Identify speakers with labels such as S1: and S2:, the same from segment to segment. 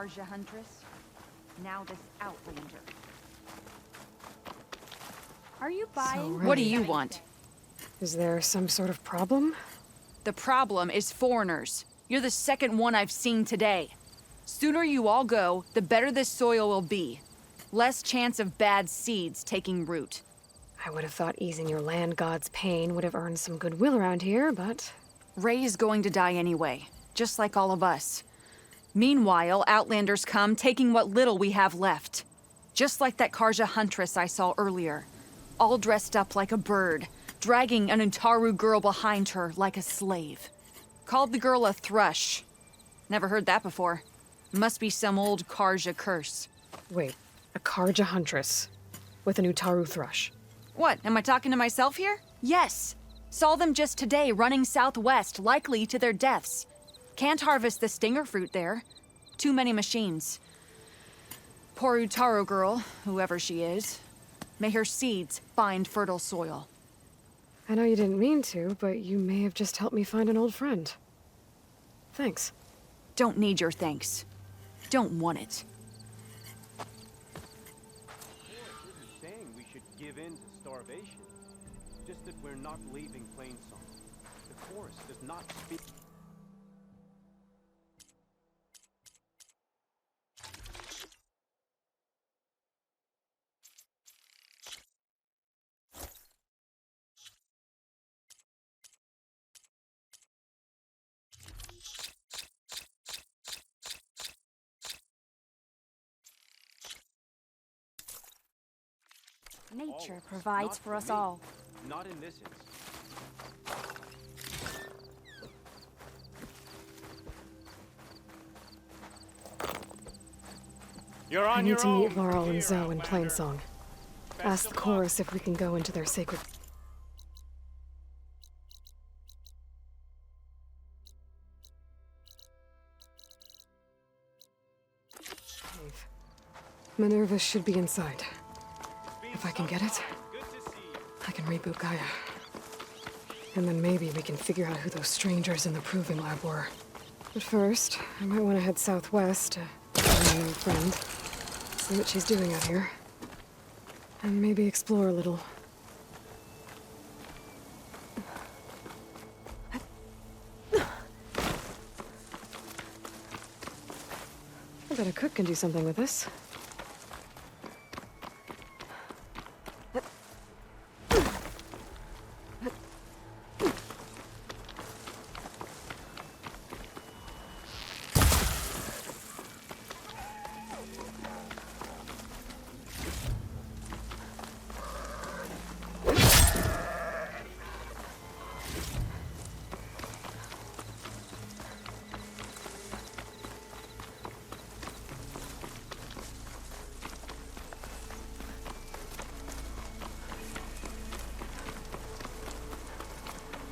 S1: Karja Huntress, now this Outlander. Are you buying?
S2: What do you want?
S3: Is there some sort of problem?
S2: The problem is foreigners. You're the second one I've seen today. Sooner you all go, the better this soil will be. Less chance of bad seeds taking root.
S3: I would have thought easing your land god's pain would have earned some goodwill around here, but...
S2: Ray is going to die anyway, just like all of us. Meanwhile, Outlanders come, taking what little we have left. Just like that Karja Huntress I saw earlier. All dressed up like a bird, dragging an Utaru girl behind her like a slave. Called the girl a thrush. Never heard that before. Must be some old Karja curse.
S3: Wait, a Karja Huntress with an Utaru thrush.
S2: What, am I talking to myself here? Yes. Saw them just today running southwest, likely to their deaths. Can't harvest the stinger fruit there. Too many machines. Poor Utaru girl, whoever she is. May her seeds find fertile soil.
S3: I know you didn't mean to, but you may have just helped me find an old friend. Thanks.
S2: Don't need your thanks. Don't want it.
S4: Saying we should give in to starvation. Just that we're not leaving Plainsong. The chorus does not speak.
S1: Nature provides for us all.
S4: Not in this instance. You're
S3: I
S4: on
S3: need
S4: your
S3: to
S4: own.
S3: meet Laurel and
S4: here,
S3: Zoe in
S4: Outlander.
S3: Plainsong. Ask the chorus if we can go into their sacred... cave. Minerva should be inside. If I can get it,
S4: Good to see you.
S3: I can reboot Gaia. And then maybe we can figure out who those strangers in the proving lab were. But first, I might want to head southwest to find my new friend. See what she's doing out here. And maybe explore a little. I bet a cook can do something with this.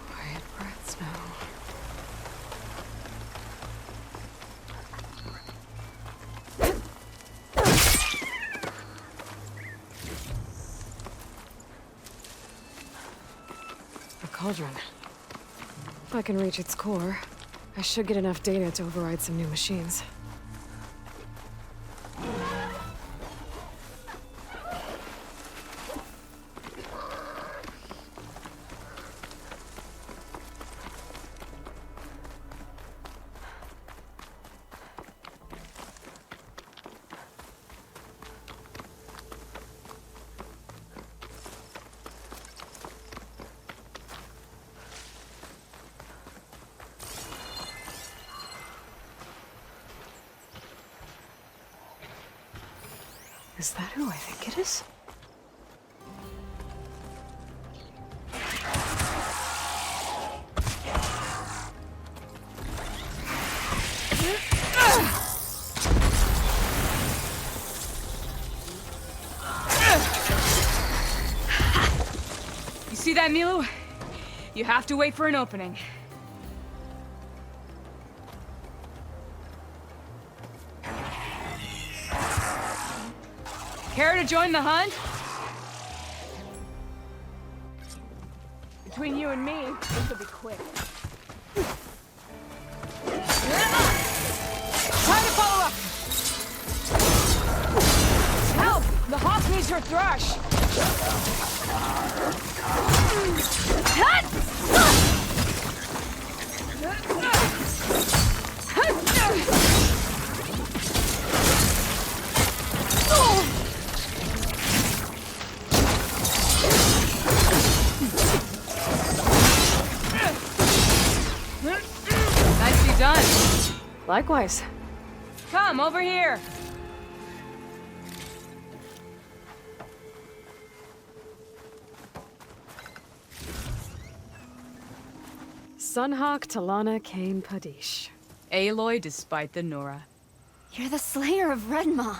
S3: Quiet breaths now. A cauldron. If I can reach its core, I should get enough data to override some new machines. Is that who I think it is?
S2: You see that, Milu? You have to wait for an opening. Care to join the hunt? Between you and me, this will be quick. Time to follow up! needs her thrush! Nicely done.
S3: Likewise.
S2: Come, over here.
S3: Sunhawk Talana Kane Padish.
S2: Aloy despite the Nora.
S1: You're the slayer of Redmaw,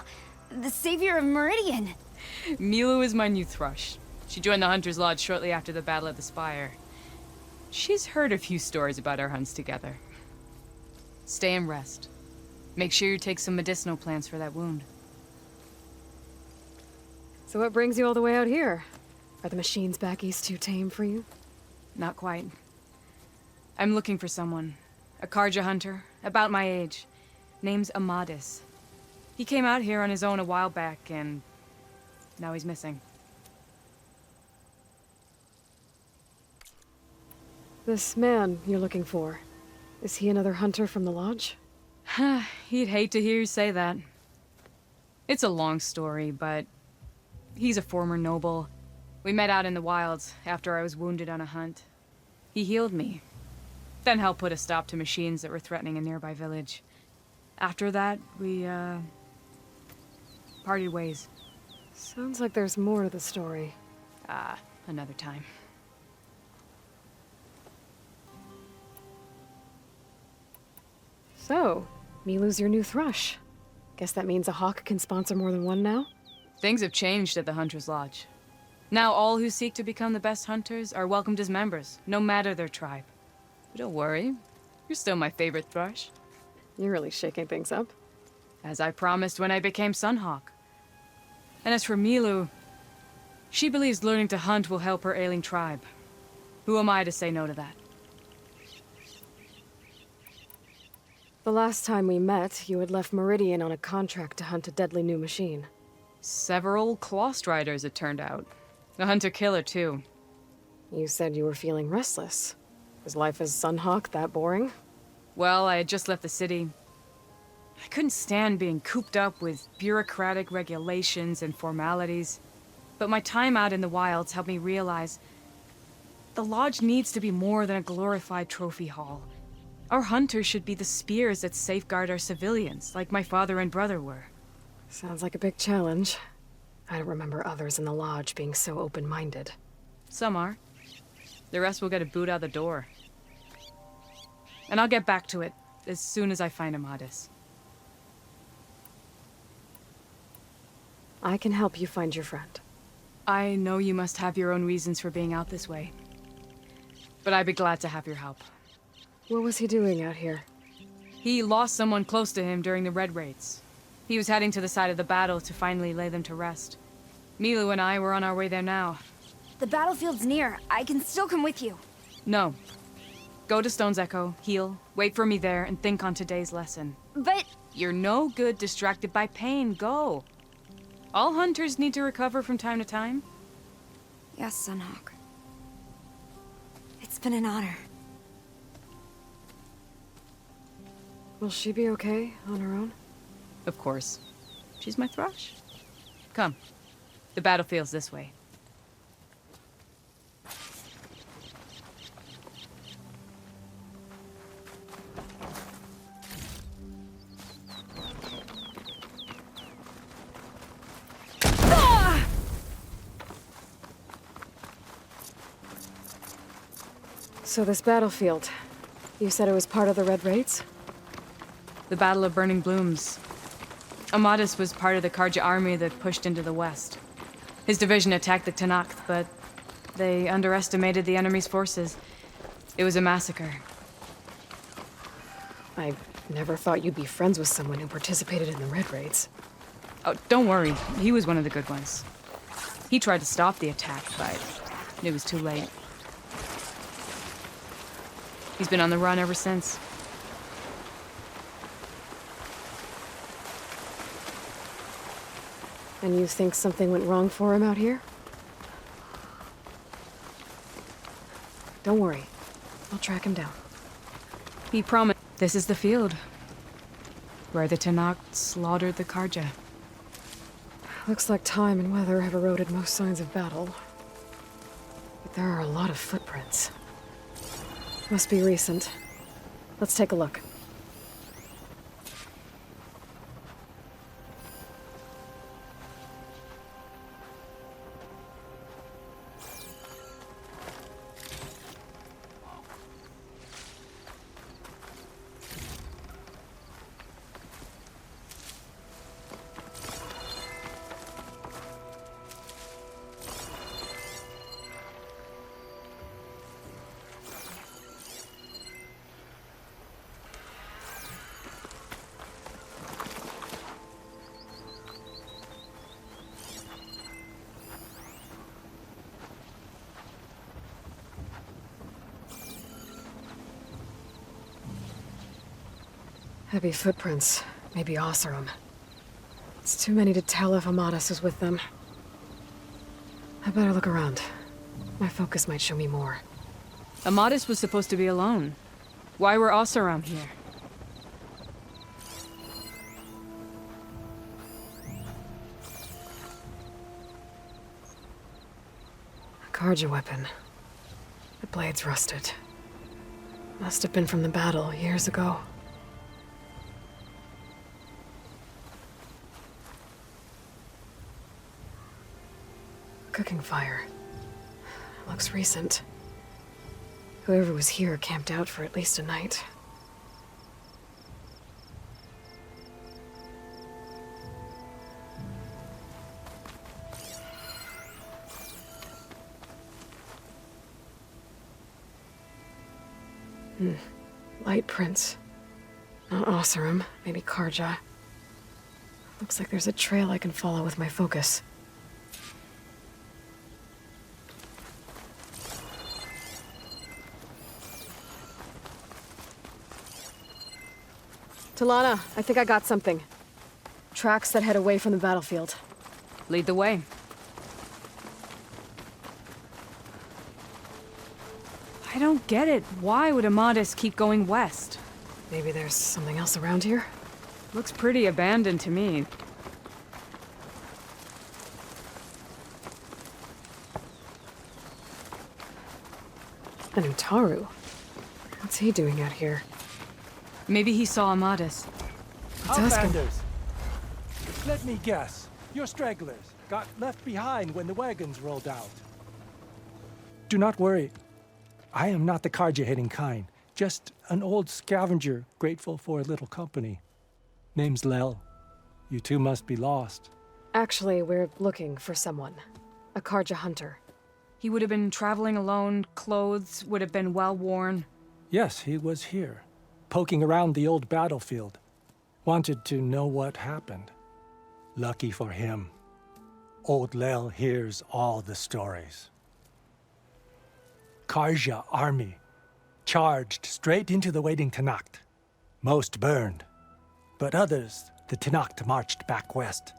S1: the savior of Meridian.
S2: Milu is my new thrush. She joined the Hunter's Lodge shortly after the Battle of the Spire. She's heard a few stories about our hunts together. Stay and rest. Make sure you take some medicinal plants for that wound.
S3: So what brings you all the way out here? Are the machines back east too tame for you?
S2: Not quite. I'm looking for someone. A Karja hunter, about my age. Name's Amadis. He came out here on his own a while back, and now he's missing.
S3: This man you're looking for, is he another hunter from the lodge?
S2: He'd hate to hear you say that. It's a long story, but he's a former noble. We met out in the wilds after I was wounded on a hunt. He healed me, then helped put a stop to machines that were threatening a nearby village. After that, we, parted ways.
S3: Sounds like there's more to the story.
S2: Another time.
S3: So, Milu's your new thrush. Guess that means a hawk can sponsor more than one now?
S2: Things have changed at the Hunter's Lodge. Now all who seek to become the best hunters are welcomed as members, no matter their tribe. But don't worry, you're still my favorite thrush.
S3: You're really shaking things up.
S2: As I promised when I became Sunhawk. And as for Milu, she believes learning to hunt will help her ailing tribe. Who am I to say no to that?
S3: The last time we met, you had left Meridian on a contract to hunt a deadly new machine.
S2: Several Clost Riders, it turned out. A hunter-killer, too.
S3: You said you were feeling restless. Was life as Sunhawk that boring?
S2: Well, I had just left the city. I couldn't stand being cooped up with bureaucratic regulations and formalities. But my time out in the wilds helped me realize the lodge needs to be more than a glorified trophy hall. Our hunters should be the spears that safeguard our civilians, like my father and brother were.
S3: Sounds like a big challenge. I don't remember others in the lodge being so open-minded.
S2: Some are. The rest will get a boot out the door. And I'll get back to it as soon as I find Amadis.
S3: I can help you find your friend.
S2: I know you must have your own reasons for being out this way. But I'd be glad to have your help.
S3: What was he doing out here?
S2: He lost someone close to him during the Red Raids. He was heading to the side of the battle to finally lay them to rest. Milu and I were on our way there now.
S1: The battlefield's near. I can still come with you.
S2: No. Go to Stone's Echo, heal, wait for me there, and think on today's lesson.
S1: But...
S2: You're no good distracted by pain. Go. All hunters need to recover from time to time.
S1: Yes, Sunhawk. It's been an honor.
S3: Will she be okay on her own?
S2: Of course. She's my thrush. Come. The battlefield's this way.
S3: So this battlefield, you said it was part of the Red Raids?
S2: The Battle of Burning Blooms. Amadis was part of the Karja army that pushed into the west. His division attacked the Tenakth, but they underestimated the enemy's forces. It was a massacre.
S3: I never thought you'd be friends with someone who participated in the Red Raids.
S2: Oh, don't worry. He was one of the good ones. He tried to stop the attack, but it was too late. He's been on the run ever since.
S3: And you think something went wrong for him out here? Don't worry. I'll track him down.
S5: He promised. This is the field. Where the Tenakth slaughtered the Karja.
S3: Looks like time and weather have eroded most signs of battle. But there are a lot of footprints. Must be recent. Let's take a look. Heavy footprints. Maybe Oseram. It's too many to tell if Amadas is with them. I better look around. My focus might show me more.
S5: Amadas was supposed to be alone. Why were Oseram here?
S3: A Karja weapon. The blade's rusted. Must have been from the battle years ago. Cooking fire. Looks recent. Whoever was here camped out for at least a night. Light prints. Not Oseram, maybe Karja. Looks like there's a trail I can follow with my focus. Talana, I think I got something. Tracks that head away from the battlefield.
S5: Lead the way. I don't get it. Why would Amadas keep going west?
S3: Maybe there's something else around here?
S5: Looks pretty abandoned to me.
S3: An Utaru. What's he doing out here?
S5: Maybe he saw Amadas.
S3: Let's ask him.
S6: Outlanders. Let me guess. You're stragglers. Got left behind when the wagons rolled out. Do not worry. I am not the Karja-hating kind. Just an old scavenger grateful for a little company. Name's Lel. You two must be lost.
S3: Actually, we're looking for someone. A Karja hunter.
S5: He would have been traveling alone, clothes would have been well worn.
S6: Yes, he was here, poking around the old battlefield. Wanted to know what happened. Lucky for him, old Lel hears all the stories. Karja army charged straight into the waiting Tenakth. Most burned, but others the Tenakth marched back west.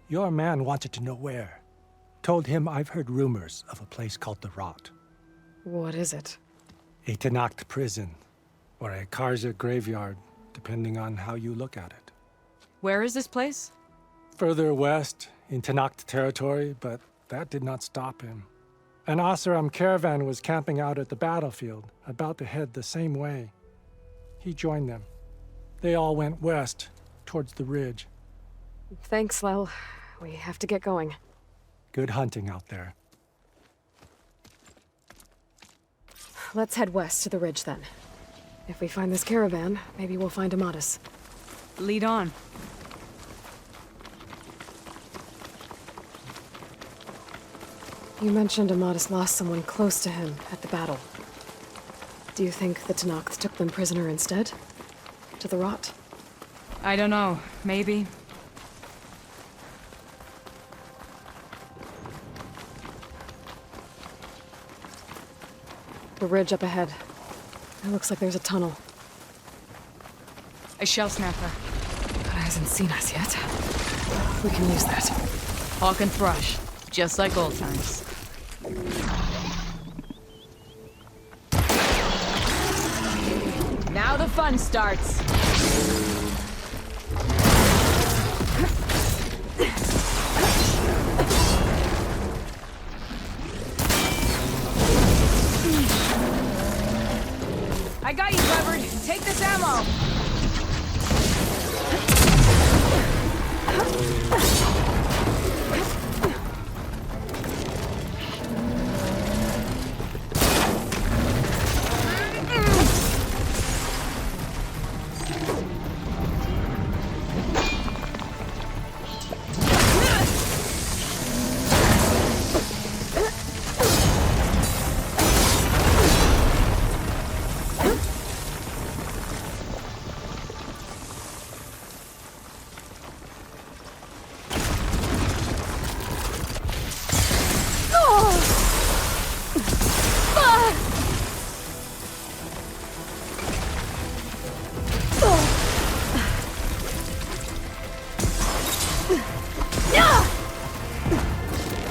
S6: Your man wanted to know where. Told him I've heard rumors of a place called the Rot.
S3: What is it?
S6: A Tenakth prison, or a Karja graveyard, depending on how you look at it.
S5: Where is this place?
S6: Further west, in Tenakth territory, but that did not stop him. An Oseram caravan was camping out at the battlefield, about to head the same way. He joined them. They all went west, towards the ridge.
S3: Thanks, Lel. We have to get going.
S6: Good hunting out there.
S3: Let's head west to the ridge then. If we find this caravan, maybe we'll find Amadas.
S5: Lead on.
S3: You mentioned Amadas lost someone close to him at the battle. Do you think the Tenakth took them prisoner instead? To the Rot?
S5: I don't know. Maybe.
S3: The ridge up ahead. It looks like there's a tunnel.
S5: A shell snapper.
S3: Gotta hasn't seen us yet. We can use that.
S5: Hawk and Thrush, just like old times. Now the fun starts. I got you covered. Take this ammo.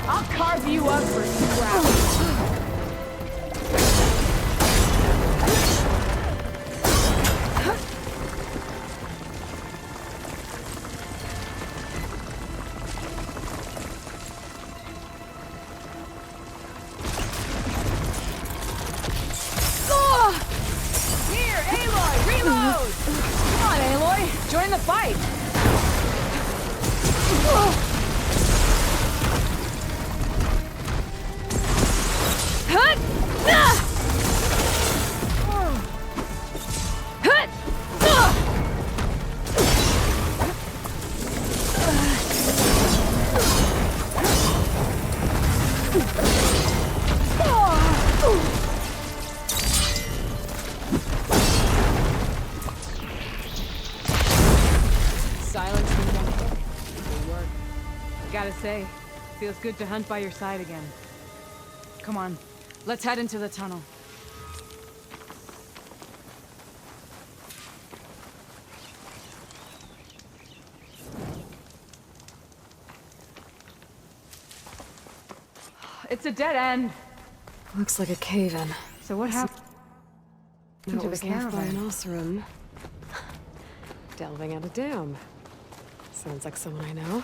S5: I'll carve you up for scraps. Here, Aloy, reload! Come on, Aloy, join the fight. Silence from one. Good work. Gotta say, feels good to hunt by your side again. Come on, let's head into the tunnel. It's a dead end.
S3: Looks like a cave-in.
S5: So what happened
S3: No,
S5: to
S3: it
S5: the
S3: was left by an
S5: caravan?
S3: Oseram. Delving at a dam. Sounds like someone I know.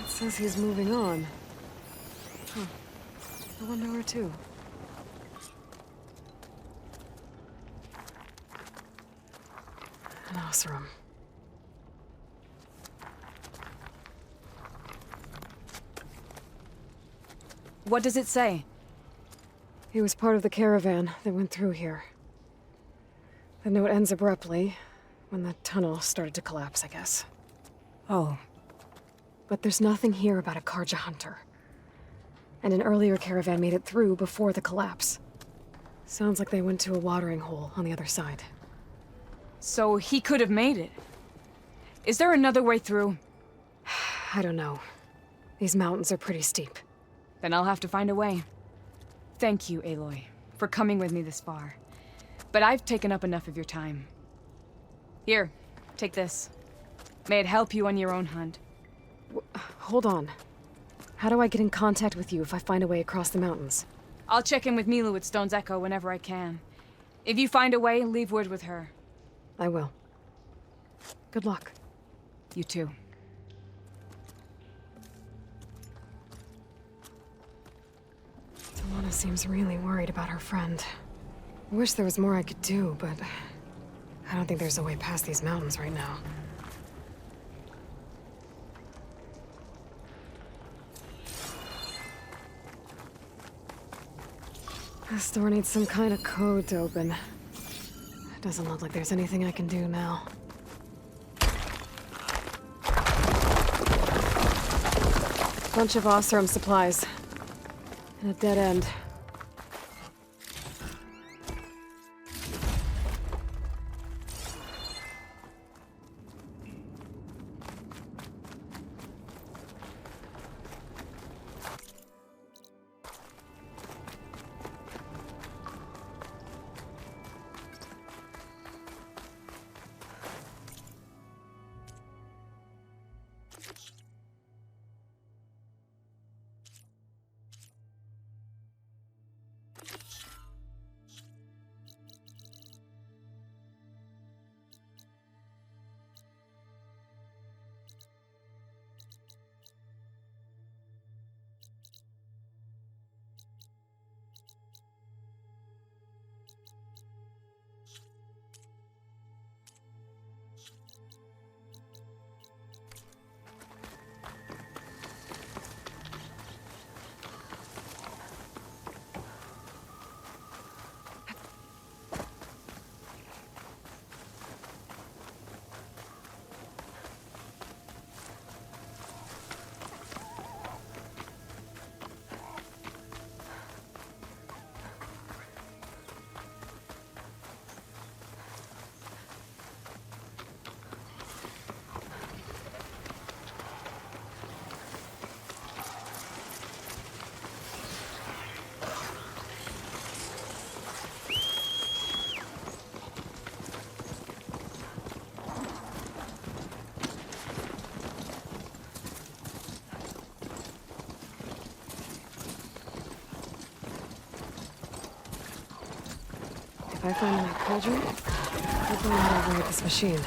S3: It says he's moving on. Huh. I wonder where to. An Oseram.
S5: What does it say?
S3: He was part of the caravan that went through here. The note ends abruptly, when the tunnel started to collapse, I guess.
S5: Oh,
S3: But there's nothing here about a Karja hunter. And an earlier caravan made it through before the collapse. Sounds like they went to a watering hole on the other side.
S5: so he could have made it. Is there another way through?
S3: I don't know. These mountains are pretty steep.
S5: Then I'll have to find a way. Thank you, Aloy, for coming with me this far. But I've taken up enough of your time. Here, take this. May it help you on your own hunt.
S3: Hold on. How do I get in contact with you if I find a way across the mountains?
S5: I'll check in with Milu at Stone's Echo whenever I can. If you find a way, leave word with her.
S3: I will. Good luck.
S5: You too.
S3: Talana seems really worried about her friend. I wish there was more I could do, but I don't think there's a way past these mountains right now. This door needs some kind of code to open. It doesn't look like there's anything I can do now. Bunch of Oseram supplies. And a dead end. If I find that cauldron, I'll go and override this machine.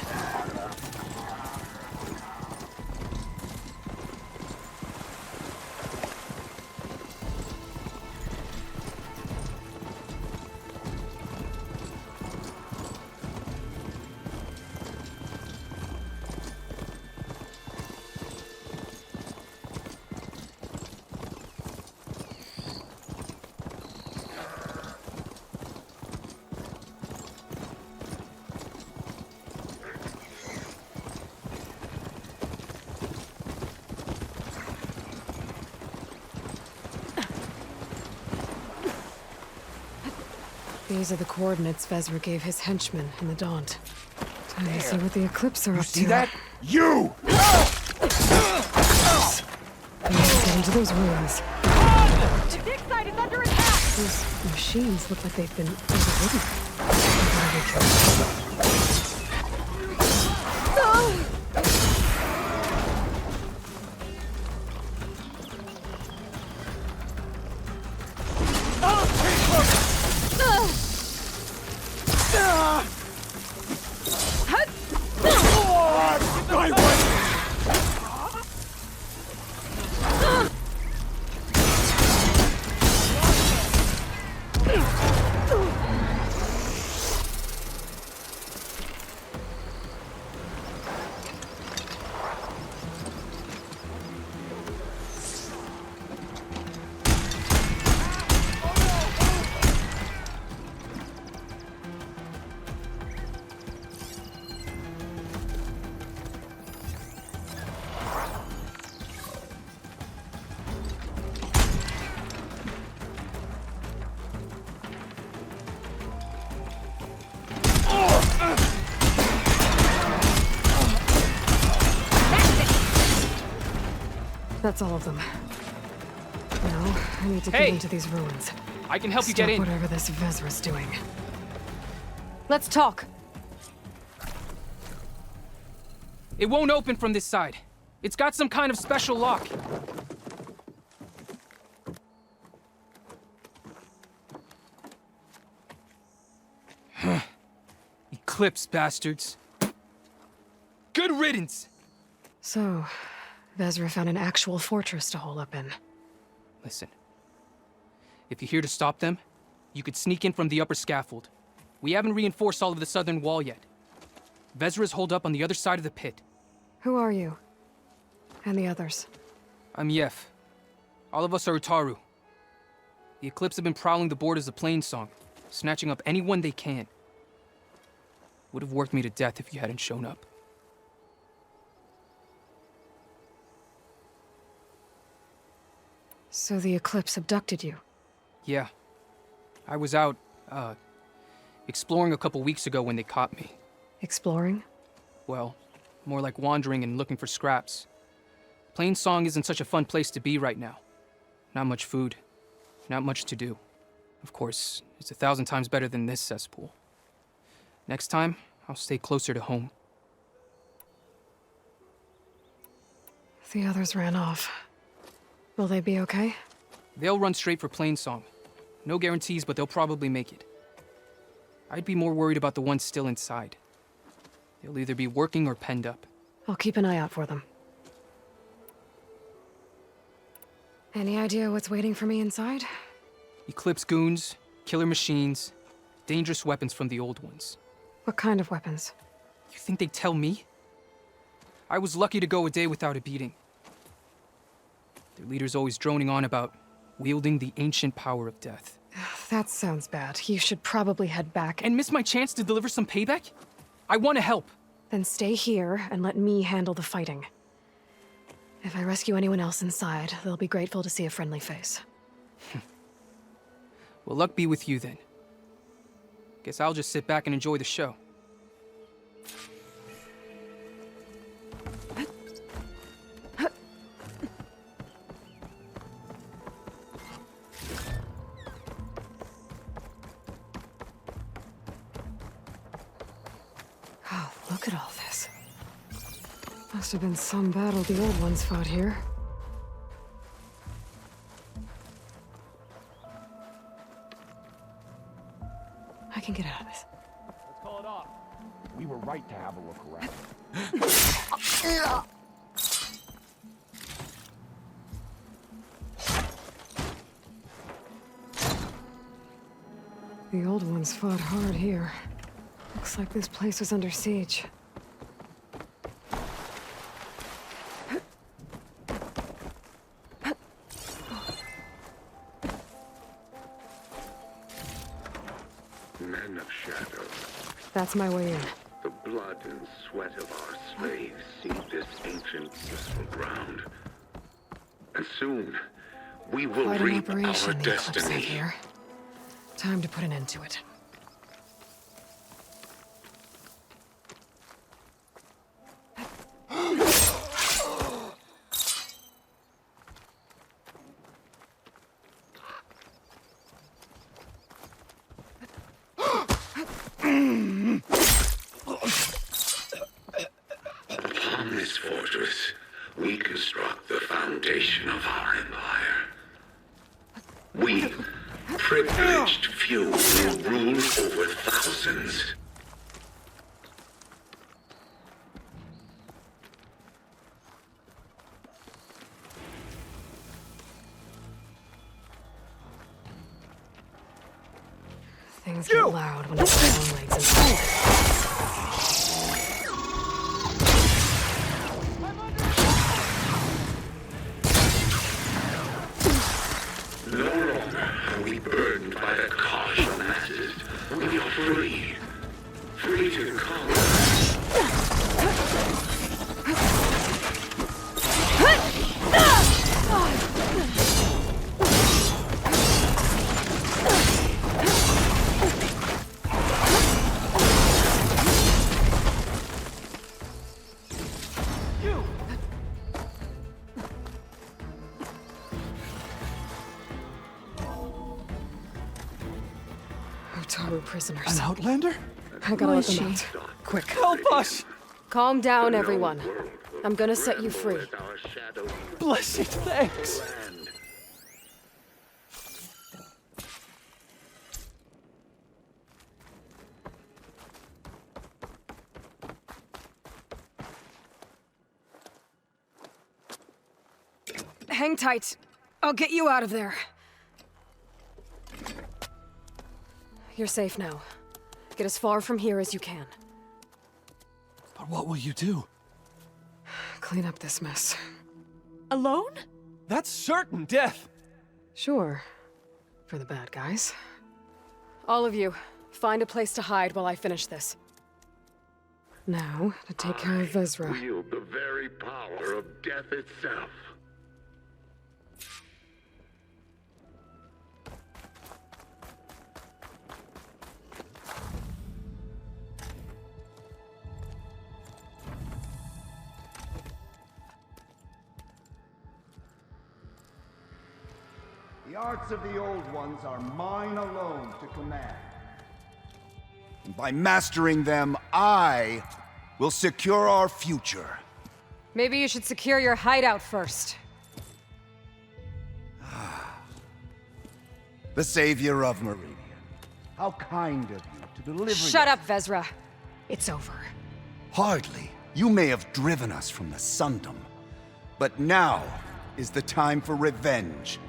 S3: These are the coordinates Vezra gave his henchmen in the Daunt. Time to see what the Eclipse are up to.
S6: See that? You!
S3: We need to get into those ruins.
S5: The dig site is under attack!
S3: Those machines look like they've been overridden. I better be careful. That's all of them. Now, I need to get into these ruins.
S7: I can help you get in.
S3: Whatever this Vezra's doing.
S5: Let's talk.
S7: It won't open from this side. It's got some kind of special lock. Eclipse bastards. Good riddance!
S3: So, Vezra found an actual fortress to hole up in.
S7: Listen. If you're here to stop them, you could sneak in from the upper scaffold. We haven't reinforced all of the southern wall yet. Vezra's holed up on the other side of the pit.
S3: Who are you? And the others?
S7: I'm Yef. All of us are Utaru. The Eclipse have been prowling the borders of Plainsong, snatching up anyone they can. Would have worked me to death if you hadn't shown up.
S3: So the Eclipse abducted you?
S7: Yeah. I was out, exploring a couple weeks ago when they caught me.
S3: Exploring?
S7: Well, more like wandering and looking for scraps. Plainsong isn't such a fun place to be right now. Not much food. Not much to do. Of course, it's 1,000 times better than this cesspool. Next time, I'll stay closer to home.
S3: The others ran off. Will they be okay?
S7: They'll run straight for Plainsong. No guarantees, but they'll probably make it. I'd be more worried about the ones still inside. They'll either be working or penned up.
S3: I'll keep an eye out for them. Any idea what's waiting for me inside?
S7: Eclipse goons, killer machines, dangerous weapons from the old ones.
S3: What kind of weapons?
S7: You think they'd tell me? I was lucky to go a day without a beating. Their leader's always droning on about wielding the ancient power of death.
S3: That sounds bad. You should probably head back
S7: And miss my chance to deliver some payback? I want to help.
S3: Then stay here and let me handle the fighting. If I rescue anyone else inside, they'll be grateful to see a friendly face.
S7: Well, luck be with you then. Guess I'll just sit back and enjoy the show.
S3: Oh, look at all this. Must have been some battle the old ones fought here. I can get out of this.
S4: Let's call it off.
S8: We were right to have a look around.
S3: The old ones fought hard here. Looks like this place was under siege.
S9: Men of shadow,
S3: That's my way in.
S9: the blood and sweat of our slaves seed this ancient peaceful ground. And soon, we will
S3: Quite an
S9: reap our
S3: operation, the Eclipse
S9: destiny.
S3: out here. Time to put an end to it.
S9: Upon this fortress, we construct the foundation of our empire. We, privileged few, will rule over thousands.
S3: Things get loud when it's long legs inside.
S9: No longer are we burdened by the caution masses. We are free. Free to conquer.
S3: Otaru prisoners.
S6: An outlander?
S3: I gotta let them out.
S6: Quick. Help us!
S3: Calm down, everyone. I'm gonna set you free.
S9: With our shadow
S6: Blessed thanks!
S9: land.
S3: Hang tight. I'll get you out of there. You're safe now. Get as far from here as you can.
S6: But what will you do?
S3: Clean up this mess.
S2: Alone?
S6: That's certain death!
S3: Sure. For the bad guys. All of you, find a place to hide while I finish this. Now, to take care of Vezra.
S9: Wield the very power of death itself.
S10: The arts of the old ones are mine alone to command. And by mastering them, I will secure our future.
S3: Maybe you should secure your hideout first.
S10: the savior of Meridian. How kind of you to deliver.
S3: Shut up, Vezra. It's over.
S10: Hardly. You may have driven us from the Sundom, but now is the time for revenge.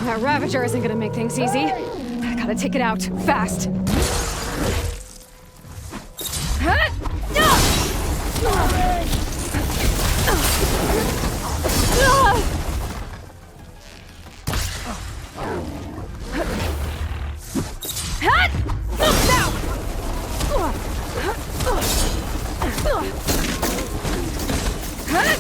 S3: That Ravager isn't gonna make things easy. I gotta take it out, fast. Got it!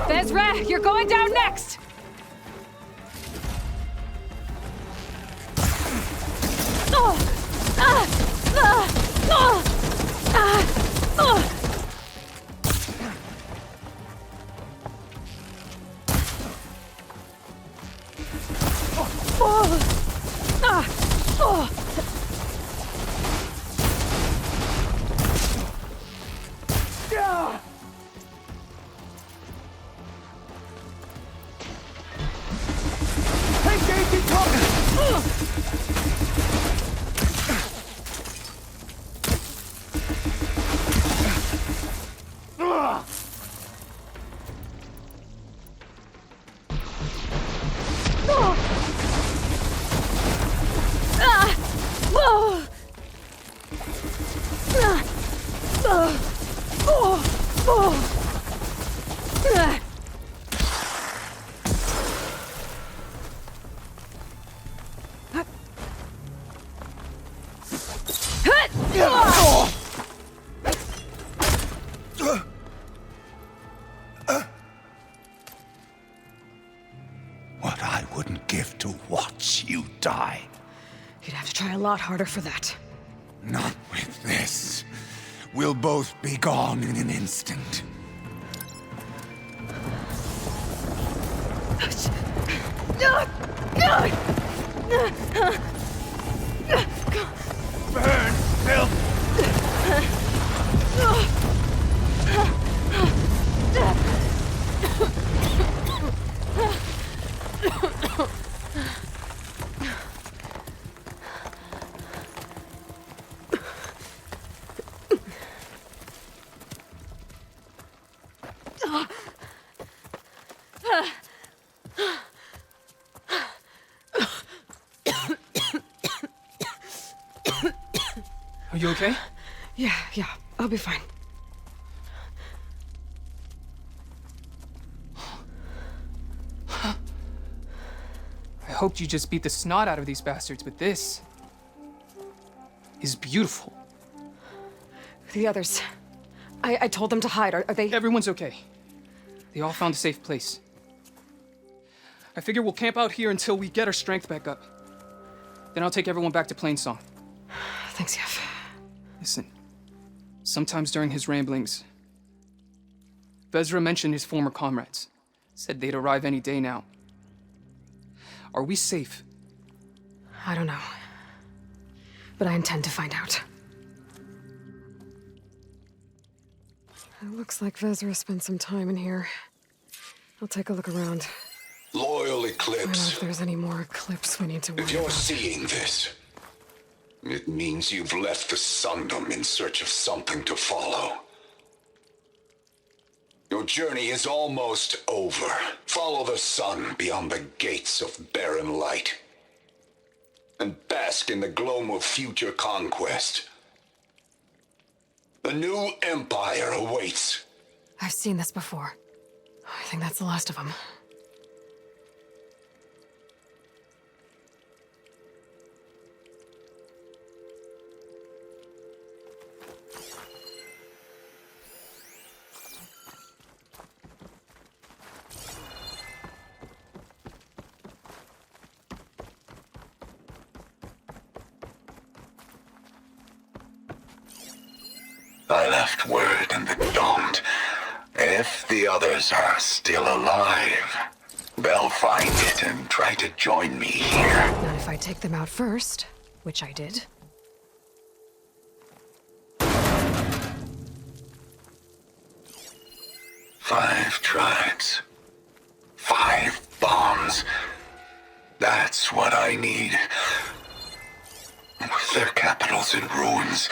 S3: Vezra, you're going down next!
S10: What I wouldn't give to watch you die.
S3: You'd have to try a lot harder for that.
S10: Not with this. We'll both be gone in an instant. Burn, filth!
S7: Are you okay?
S3: Yeah, I'll be fine.
S7: I hoped you just beat the snot out of these bastards, but this is beautiful.
S3: The others. I told them to hide. Are they...
S7: Everyone's okay. They all found a safe place. I figure we'll camp out here until we get our strength back up. Then I'll take everyone back to Plainsong.
S3: Thanks, Yev.
S7: Listen, sometimes during his ramblings, Vezra mentioned his former comrades. Said they'd arrive any day now. Are we safe?
S3: I don't know. But I intend to find out. It looks like Vezra spent some time in here. I'll take a look around.
S9: Loyal
S3: I don't know
S9: Eclipse,
S3: if there's any more Eclipse we need to worry
S9: if you're
S3: about.
S9: seeing this, it means you've left the Sundom in search of something to follow. Your journey is almost over. Follow the sun beyond the gates of barren light. And bask in the gloam of future conquest. A new empire awaits.
S3: I've seen this before. I think that's the last of them.
S9: I left word in the dawn. If the others are still alive, they'll find it and try to join me here.
S3: Not if I take them out first, which I did.
S9: Five tribes. 5 bombs. That's what I need. With their capitals in ruins,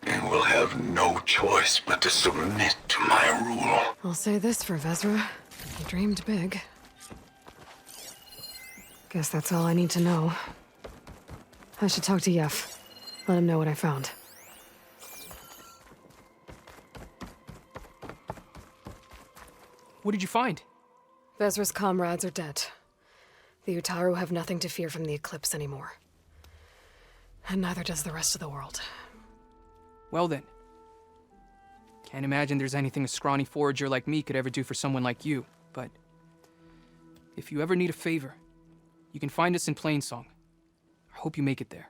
S9: they will have no choice but to submit to my rule.
S3: I'll say this for Vezra. He dreamed big. Guess that's all I need to know. I should talk to Yef. Let him know what I found.
S7: What did you find?
S3: Vezra's comrades are dead. The Utaru have nothing to fear from the Eclipse anymore. And neither does the rest of the world.
S7: Well then. Can't imagine there's anything a scrawny forager like me could ever do for someone like you, but if you ever need a favor, you can find us in Plainsong. I hope you make it there.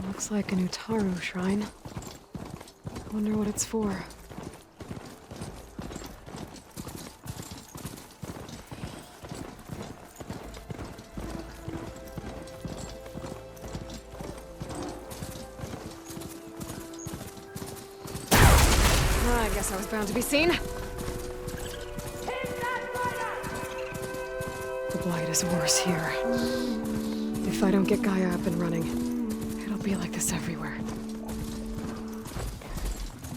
S3: Looks like an Utaru shrine. I wonder what it's for. I guess I was bound to be seen. The blight is worse here. If I don't get Gaia up and running, it'll be like this everywhere.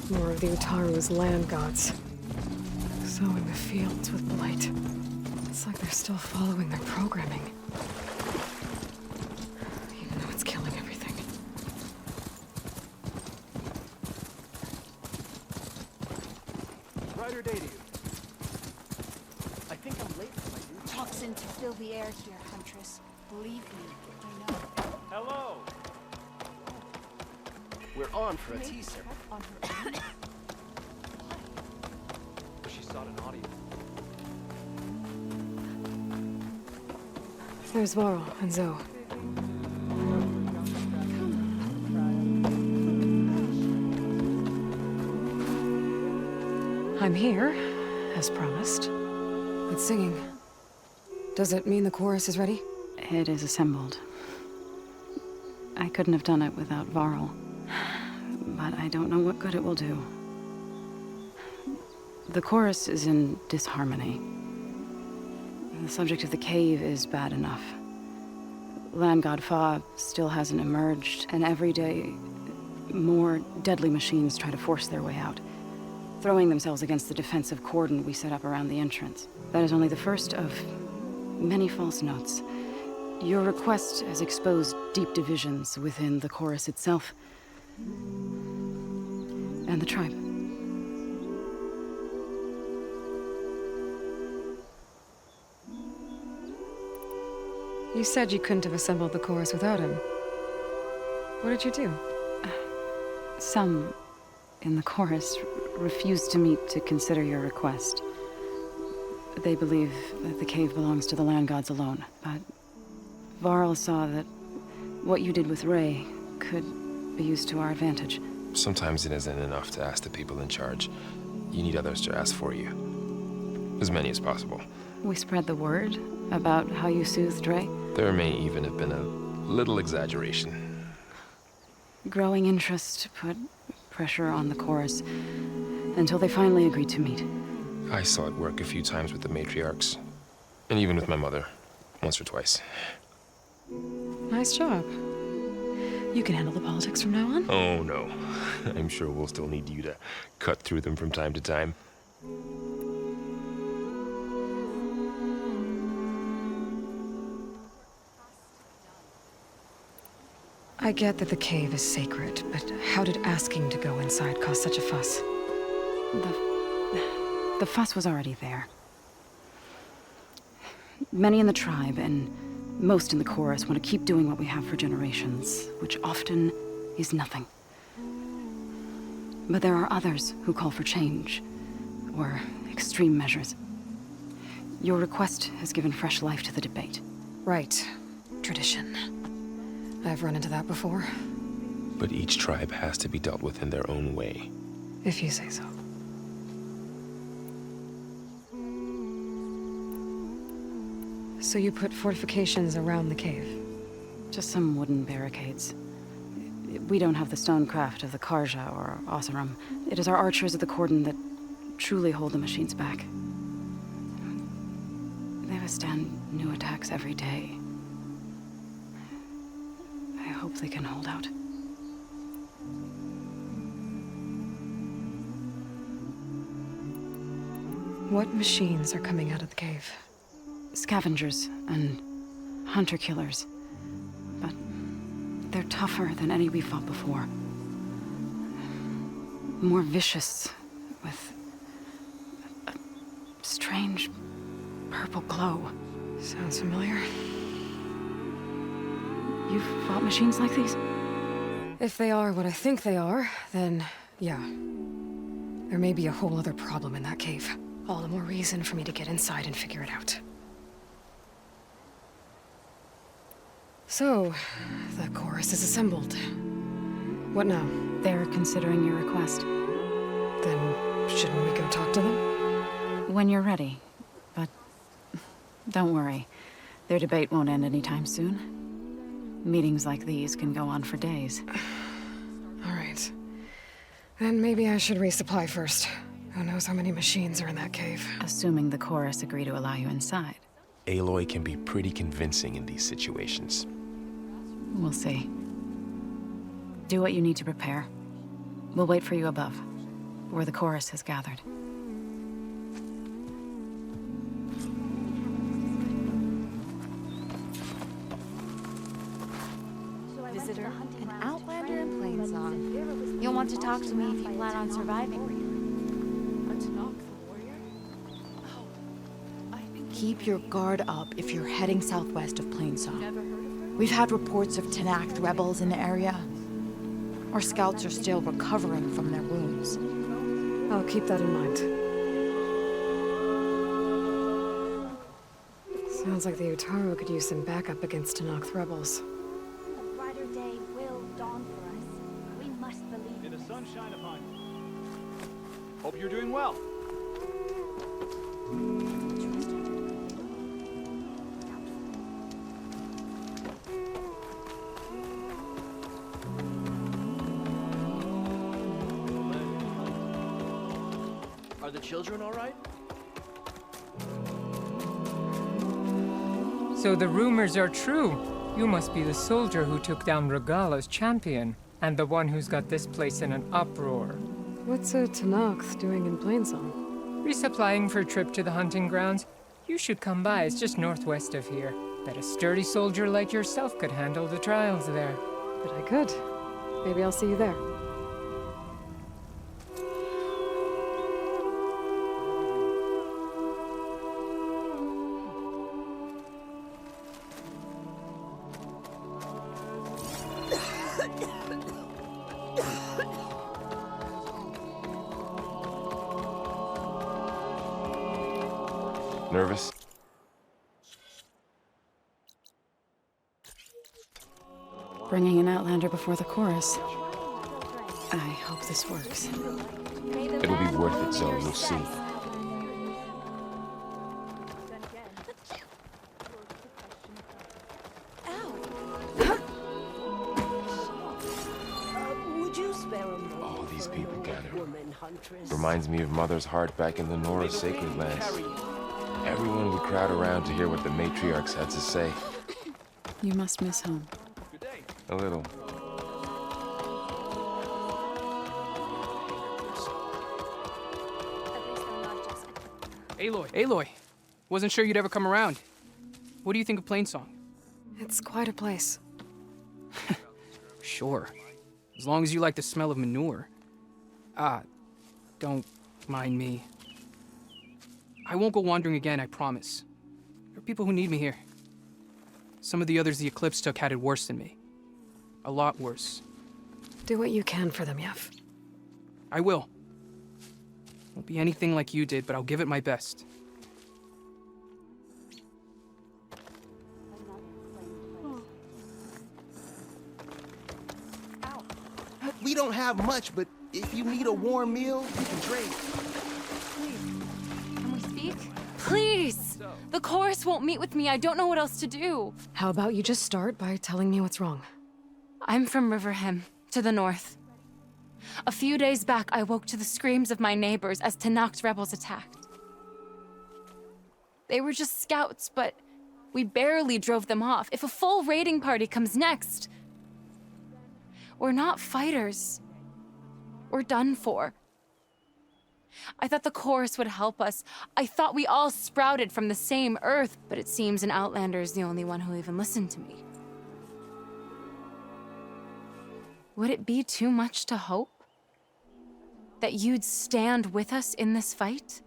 S3: More of the Utaru's land gods. Sowing the fields with blight. It's like they're still following their programming. Even though it's killing everything.
S4: Brighter day to you. I think I'm late for my duty.
S1: Toxin to fill the air here, Huntress. Believe me, I know.
S4: Hello! We're on for a teaser.
S1: On her own.
S4: She sought an audience.
S3: There's Varl and Zoe. I'm here, as promised. It's singing. Does it mean the chorus is ready?
S11: It is assembled. I couldn't have done it without Varl. But I don't know what good it will do. The chorus is in disharmony. The subject of the cave is bad enough. Land God Fa still hasn't emerged, and every day, more deadly machines try to force their way out, throwing themselves against the defensive cordon we set up around the entrance. That is only the first of many false notes. Your request has exposed deep divisions within the chorus itself and the tribe.
S3: You said you couldn't have assembled the chorus without him. What did you do?
S11: Some in the chorus refused to meet to consider your request. They believe that the cave belongs to the land gods alone, but Varl saw that what you did with Ray could be used to our advantage.
S12: Sometimes it isn't enough to ask the people in charge. You need others to ask for you. As many as possible.
S11: We spread the word about how you soothed Ray.
S12: There may even have been a little exaggeration.
S11: Growing interest put pressure on the chorus until they finally agreed to meet.
S12: I saw it work a few times with the matriarchs. And even with my mother. Once or twice.
S3: Nice job. You can handle the politics from now on?
S12: Oh, no. I'm sure we'll still need you to cut through them from time to time.
S3: I get that the cave is sacred, but how did asking to go inside cause such a fuss?
S11: The fuss was already there. Many in the tribe and most in the chorus want to keep doing what we have for generations, which often is nothing. But there are others who call for change, or extreme measures. Your request has given fresh life to the debate.
S3: Right. Tradition. I've run into that before.
S12: But each tribe has to be dealt with in their own way.
S3: If you say so. So you put fortifications around the cave?
S11: Just some wooden barricades. We don't have the stonecraft of the Karja or Oseram. It is our archers of the cordon that truly hold the machines back. They withstand new attacks every day. I hope they can hold out.
S3: What machines are coming out of the cave?
S11: Scavengers and hunter-killers. But they're tougher than any we fought before. More vicious, with a strange purple glow.
S3: Sounds familiar.
S11: You've fought machines like these?
S3: If they are what I think they are, then yeah. There may be a whole other problem in that cave. All the more reason for me to get inside and figure it out. So, the chorus is assembled. What now?
S11: They're considering your request.
S3: Then, shouldn't we go talk to them?
S11: When you're ready. But don't worry. Their debate won't end anytime soon. Meetings like these can go on for days.
S3: All right. Then maybe I should resupply first. Who knows how many machines are in that cave?
S11: Assuming the chorus agree to allow you inside.
S12: Aloy can be pretty convincing in these situations.
S11: We'll see. Do what you need to prepare. We'll wait for you above, where the chorus has gathered.
S1: Visitor, an outlander in Plainsong. You'll want to talk to me if you plan on surviving.
S13: Keep your guard up if you're heading southwest of Plainsong. We've had reports of Tenakth rebels in the area. Our scouts are still recovering from their wounds.
S3: I'll keep that in mind. Sounds like the Utaro could use some backup against Tenakth rebels.
S1: A brighter day will dawn for us. We must believe.
S4: May the sun shine upon you. Hope you're doing well.
S14: Are the children all right?
S15: So the rumors are true. You must be the soldier who took down Regala's champion, and the one who's got this place in an uproar.
S3: What's a Tanakh doing in Plainsong?
S15: Resupplying for a trip to the hunting grounds. You should come by, it's just northwest of here. Bet a sturdy soldier like yourself could handle the trials there.
S3: But I could. Maybe I'll see you there.
S12: Nervous?
S11: Bringing an Outlander before the chorus. I hope this works.
S12: It'll be worth it, Zoe. You'll see. All these people gathered. Reminds me of Mother's heart back in the Nora sacred lands. Everyone would crowd around to hear what the matriarchs had to say.
S11: You must miss home.
S12: A little.
S7: Aloy. Aloy. Wasn't sure you'd ever come around. What do you think of Plainsong?
S3: It's quite a place.
S7: Sure. As long as you like the smell of manure. Don't mind me. I won't go wandering again, I promise. There are people who need me here. Some of the others the Eclipse took had it worse than me. A lot worse.
S3: Do what you can for them, Yev.
S7: I will. Won't be anything like you did, but I'll give it my best.
S14: We don't have much, but if you need a warm meal, we can trade.
S1: Can we speak? Please! The chorus won't meet with me. I don't know what else to do.
S3: How about you just start by telling me what's wrong?
S1: I'm from Riverhem, to the north. A few days back, I woke to the screams of my neighbors as Tanakh's rebels attacked. They were just scouts, but we barely drove them off. If a full raiding party comes next, we're not fighters. We're done for. I thought the chorus would help us. I thought we all sprouted from the same earth, but it seems an Outlander is the only one who even listened to me. Would it be too much to hope that you'd stand with us in this fight?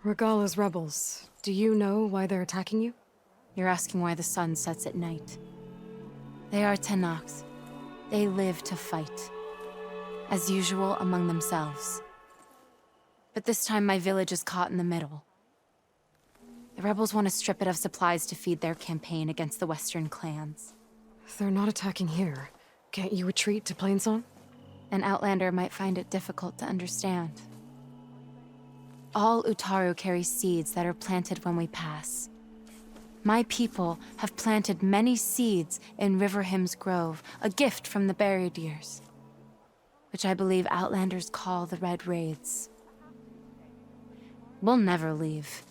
S3: Regala's rebels. Do you know why they're attacking you?
S1: You're asking why the sun sets at night. They are Tanakhs. They live to fight. As usual, among themselves. But this time my village is caught in the middle. The rebels want to strip it of supplies to feed their campaign against the Western clans.
S3: If they're not attacking here, can't you retreat to Plainsong?
S1: An Outlander might find it difficult to understand. All Utaru carry seeds that are planted when we pass. My people have planted many seeds in Riverhym's Grove, a gift from the buried years, which I believe Outlanders call the Red Raids. We'll never leave.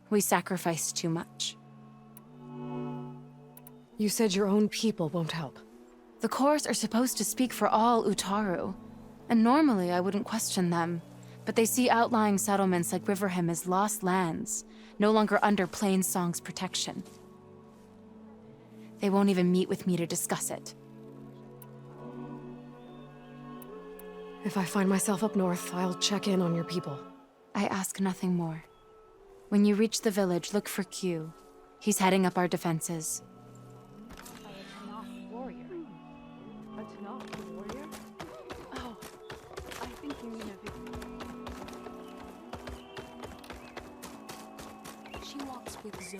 S1: We sacrifice too much.
S3: You said your own people won't help.
S1: The chorus are supposed to speak for all Utaru, and normally I wouldn't question them, but they see outlying settlements like Riverhym as lost lands, no longer under Plainsong's protection. They won't even meet with me to discuss it.
S3: If I find myself up north, I'll check in on your people.
S1: I ask nothing more. When you reach the village, look for Q. He's heading up our defenses.
S16: She walks with Zoe.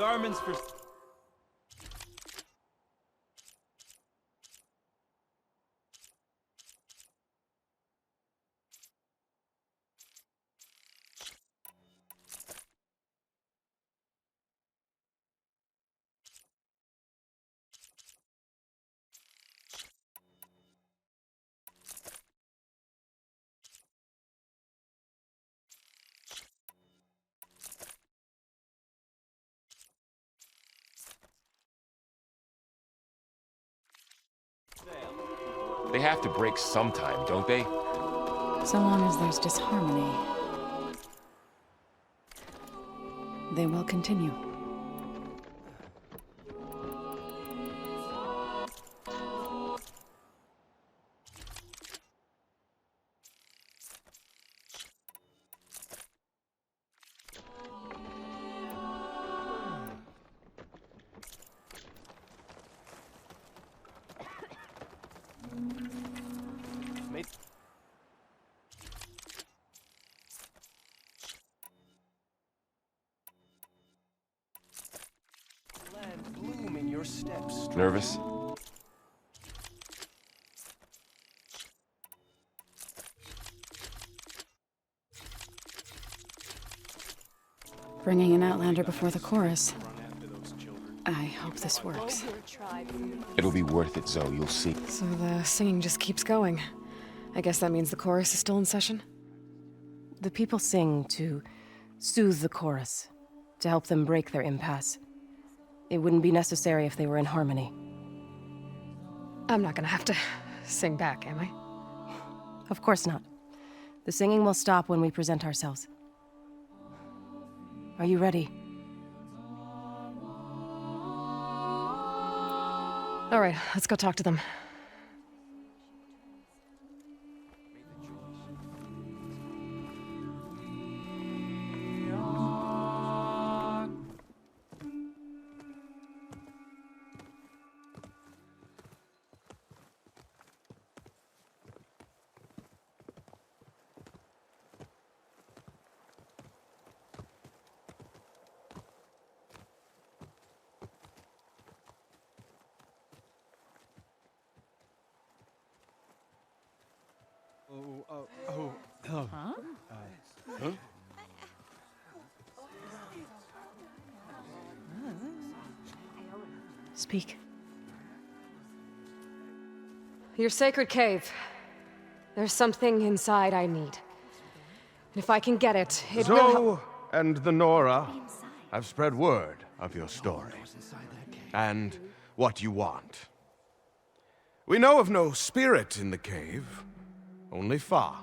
S4: garments for...
S12: They have to break sometime, don't they?
S11: So long as there's disharmony, they will continue.
S14: Bloom in your steps.
S12: Nervous?
S11: Bringing an Outlander before the chorus. I hope this works.
S12: It'll be worth it, Zoe, you'll see.
S3: So the singing just keeps going. I guess that means the chorus is still in session?
S16: The people sing to soothe the chorus, to help them break their impasse. It wouldn't be necessary if they were in harmony.
S3: I'm not gonna have to sing back, am I?
S16: Of course not. The singing will stop when we present ourselves. Are you ready?
S3: All right, let's go talk to them.
S16: Speak.
S3: Your sacred cave. There's something inside I need. And if I can get it, it will help.
S17: Zoe and the Nora have spread word of your story. And what you want. We know of no spirit in the cave, only Fa,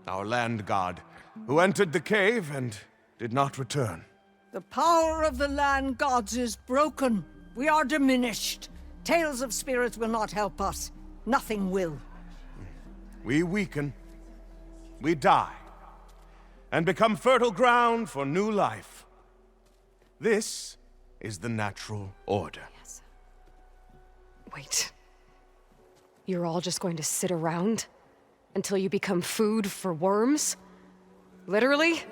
S17: our land god, who entered the cave and did not return.
S18: The power of the land gods is broken. We are diminished. Tales of spirits will not help us. Nothing will.
S17: We weaken, we die, and become fertile ground for new life. This is the natural order.
S3: Yes. Wait. You're all just going to sit around until you become food for worms? Literally?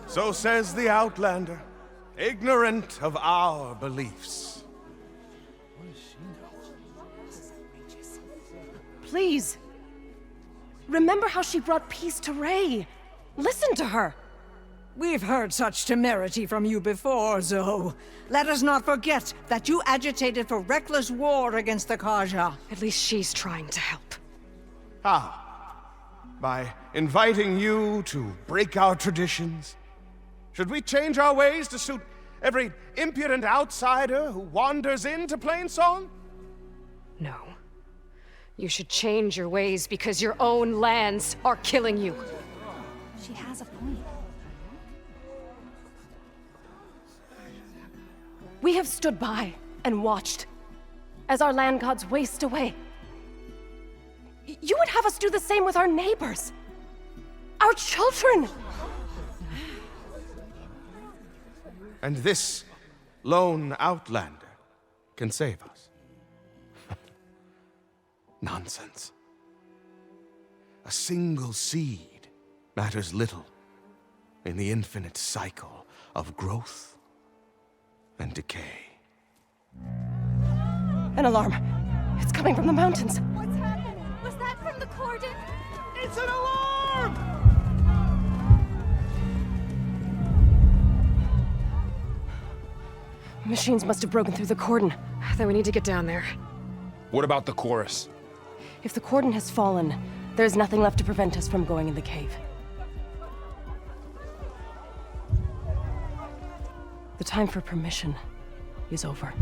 S17: So says the Outlander, ignorant of our beliefs.
S16: Please. Remember how she brought peace to Ray. Listen to her.
S18: We've heard such temerity from you before, Zoe. Let us not forget that you agitated for reckless war against the Kaja.
S3: At least she's trying to help.
S17: How? By inviting you to break our traditions? Should we change our ways to suit every impudent outsider who wanders into Plainsong?
S3: No. You should change your ways because your own lands are killing you.
S13: She has a point.
S16: We have stood by and watched as our land gods waste away. You would have us do the same with our neighbors, our children.
S17: And this lone Outlander can save us. Nonsense. A single seed matters little in the infinite cycle of growth and decay.
S16: An alarm. It's coming from the mountains.
S1: What's happening? Was that from the cordon?
S14: It's an alarm!
S16: Machines must have broken through the cordon.
S3: Then we need to get down there.
S12: What about the chorus?
S16: If the cordon has fallen, there's nothing left to prevent us from going in the cave. The time for permission is over.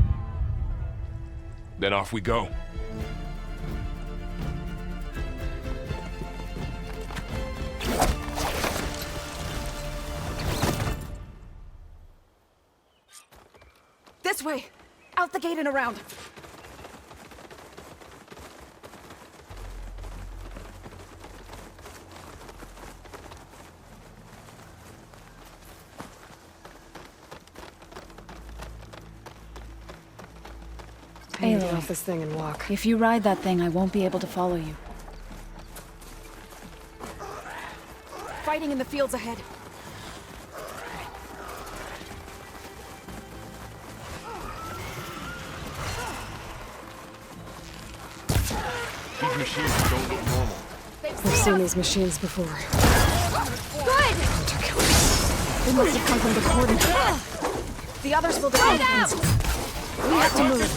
S12: Then off we go.
S2: This way! Out the gate and around!
S3: I need to get off this thing and walk.
S13: If you ride that thing, I won't be able to follow you.
S2: Fighting in the fields ahead.
S12: These machines don't look normal.
S3: We've seen these machines before.
S1: Good!
S3: Hunter killers. They must have come from the cordon.
S2: The others will defend things. We have to move.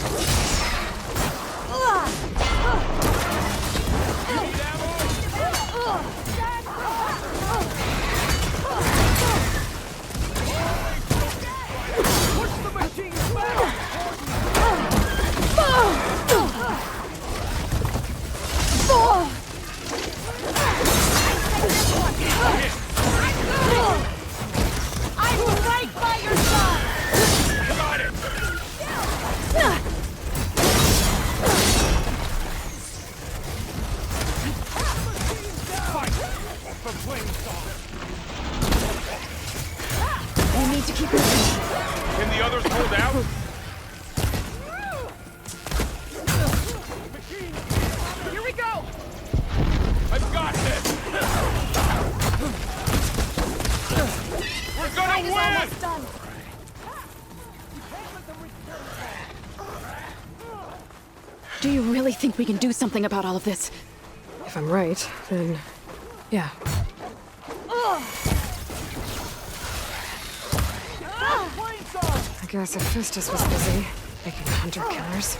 S1: I'm right by your side!
S12: Got it!
S2: We need to keep moving.
S12: Can the others hold out?
S2: Here we go!
S12: I've got this! We're gonna win!
S1: Almost done.
S13: Do you really think we can do something about all of this?
S3: If I'm right, then... yeah. I guess Hephaestus was busy making hunter killers.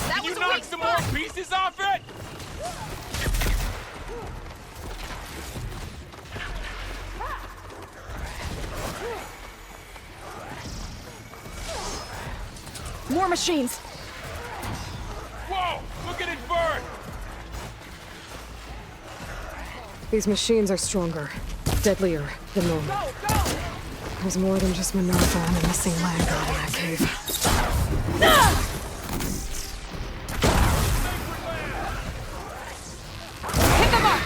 S12: Can you knock some more pieces off it?
S2: More machines!
S12: Whoa! Look at it burn!
S3: These machines are stronger, deadlier than normal. There's more than just Minerva and a missing land god in that cave.
S2: Hit the mark!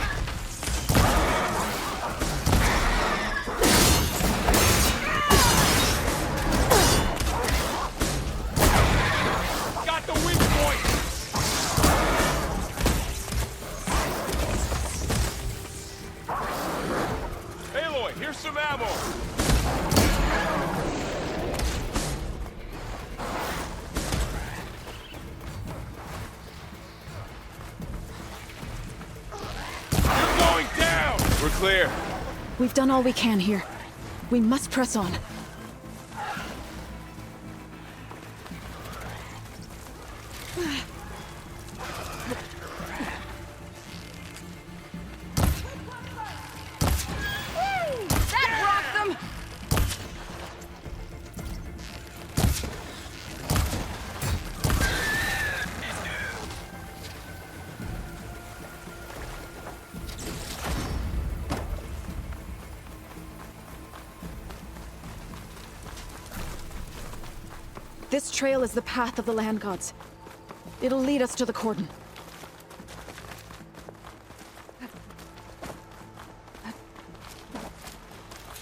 S12: Got the weak point! Aloy, here's some ammo! You're going down! We're clear.
S13: We've done all we can here. We must press on.
S2: That rocked them!
S13: This trail is the path of the land gods. It'll lead us to the cordon.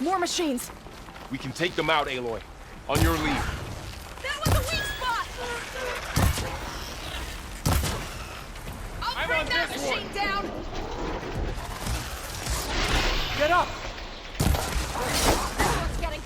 S2: More machines!
S12: We can take them out, Aloy. On your lead.
S1: That was a weak spot! I'll bring that machine down!
S6: Get up!
S1: Everyone's getting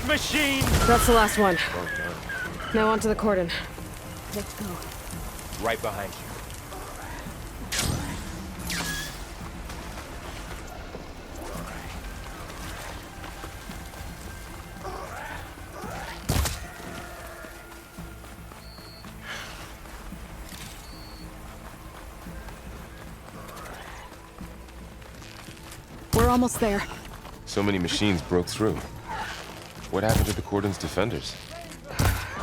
S3: Machine! That's the last one. Now onto the cordon.
S16: Let's go.
S8: Right behind you.
S16: We're almost there.
S12: So many machines broke through. What happened to the cordon's defenders?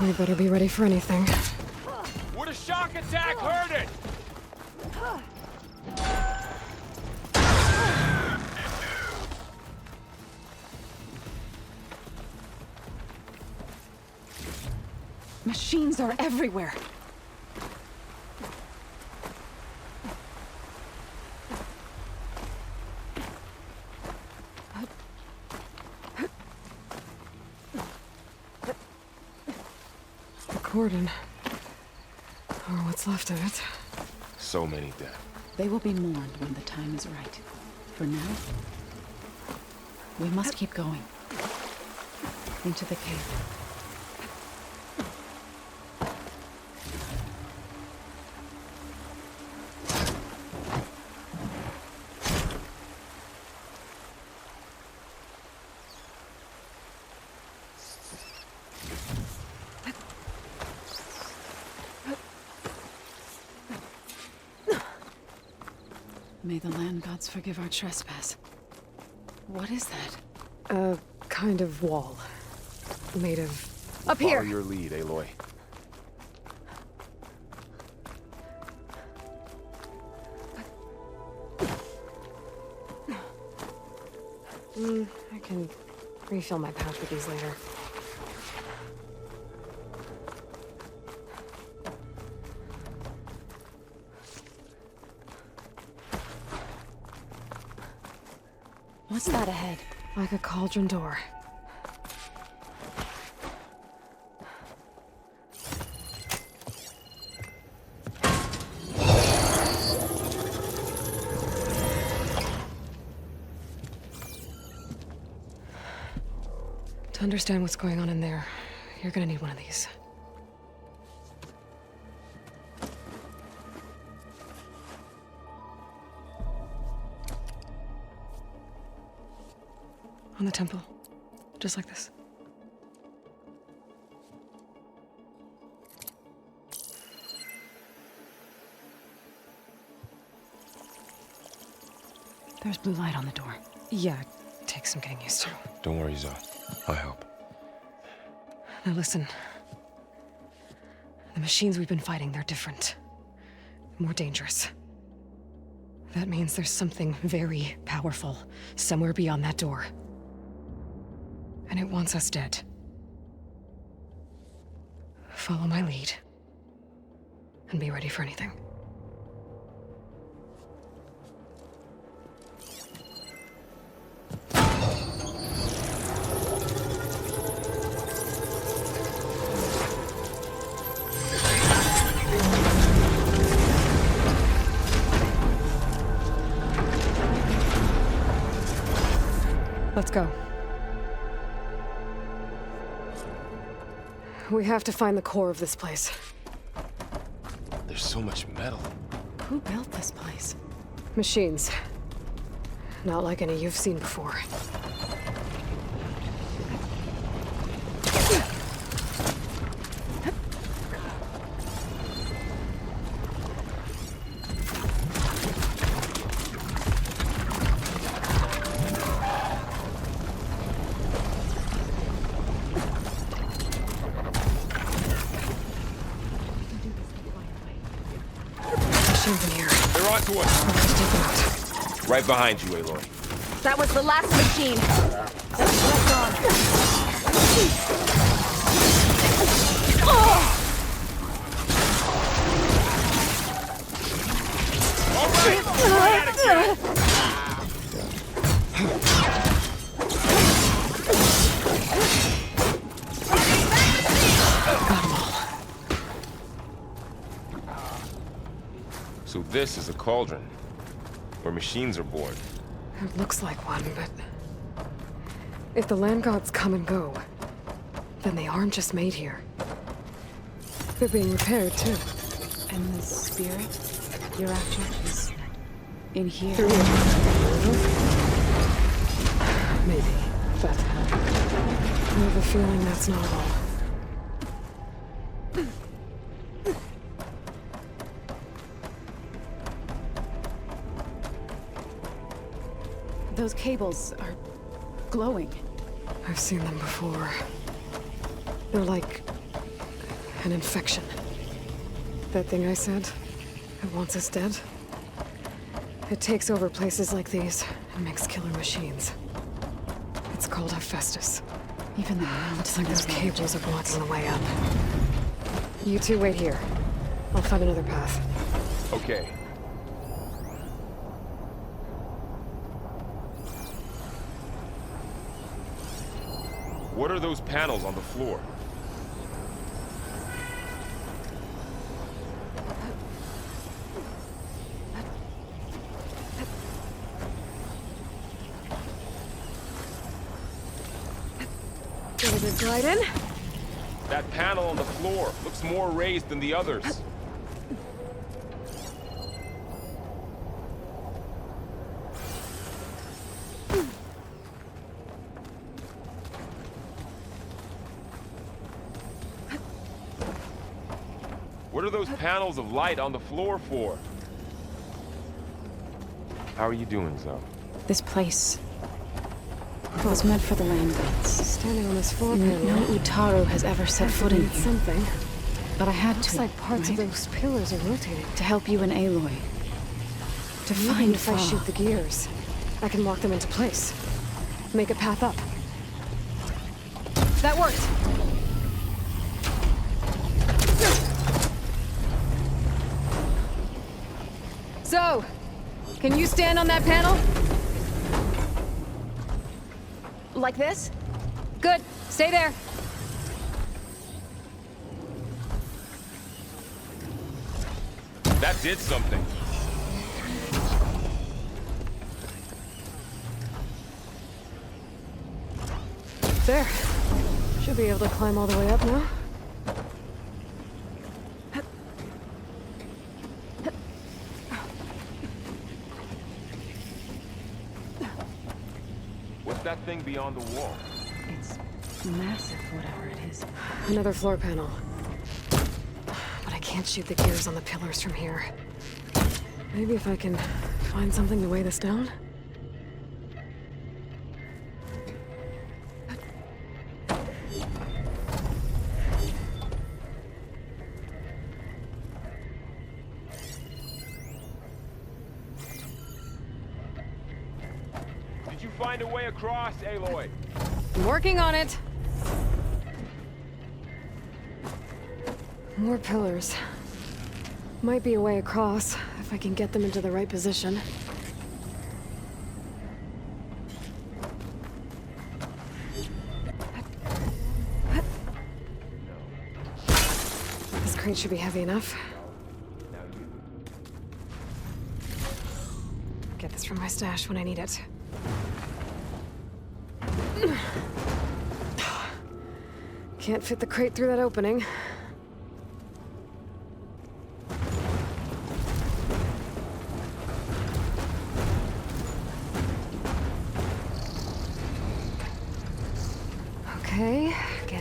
S3: We better be ready for anything.
S8: Would a shock attack hurt it?
S2: Machines are everywhere.
S3: Cordon. Or what's left of it.
S12: So many dead.
S11: They will be mourned when the time is right. For now, we must keep going. Into the cave. May the land gods forgive our trespass. What is that?
S3: A kind of wall. Made of...
S12: Up here! Follow your lead, Aloy.
S3: I can refill my pouch with these later.
S11: What's that ahead?
S3: Like a cauldron door. To understand what's going on in there, you're gonna need one of these. On the temple. Just like this.
S11: There's blue light on the door.
S3: Yeah, it takes some getting used to.
S12: Don't worry, Zoe. I'll help.
S3: Now listen. The machines we've been fighting, they're different. More dangerous. That means there's something very powerful somewhere beyond that door. And it wants us dead. Follow my lead. And be ready for anything. Let's go. We have to find the core of this place.
S12: There's so much metal.
S11: Who built this place?
S3: Machines. Not like any you've seen before. Machines in here.
S8: They're onto us.
S3: Let's take them out.
S8: Right behind you, Aloy.
S2: That was the last machine.
S12: So this is a cauldron, where machines are born.
S3: It looks like one, but if the land gods come and go, then they aren't just made here. They're being repaired, too.
S11: And the spirit you're after is in here?
S3: Through here. Maybe, but I have a feeling that's not all.
S11: Those cables are glowing.
S3: I've seen them before. They're like an infection. That thing I said, it wants us dead. It takes over places like these and makes killer machines. It's called Hephaestus.
S11: Even the mountains.
S3: It's like those cables are blocking the way up. You two wait here. I'll find another path.
S12: Okay. What are those panels on the floor?
S3: Get a good glide in.
S12: That panel on the floor looks more raised than the others. What are those panels of light on the floor for? How are you doing, Zoe?
S11: This place was meant for the land gods.
S3: Standing on this floor panel.
S11: No Utaru has ever set foot in here.
S3: Something.
S11: But I had
S3: Looks
S11: to.
S3: like parts of those pillars are rotating.
S11: To help you and Aloy. To
S3: Maybe
S11: find
S3: if I
S11: Fa.
S3: shoot the gears, I can lock them into place. Make a path up. That worked! So, can you stand on that panel?
S2: Like this?
S3: Good. Stay there.
S12: That did something.
S3: There. Should be able to climb all the way up now.
S12: What's that thing beyond the wall?
S11: It's massive, whatever it is.
S3: Another floor panel. But I can't shoot the gears on the pillars from here. Maybe if I can find something to weigh this down?
S12: Did you find a way across, Aloy?
S3: I'm working on it. More pillars. Might be a way across, if I can get them into the right position. This crate should be heavy enough. Get this from my stash when I need it. Can't fit the crate through that opening.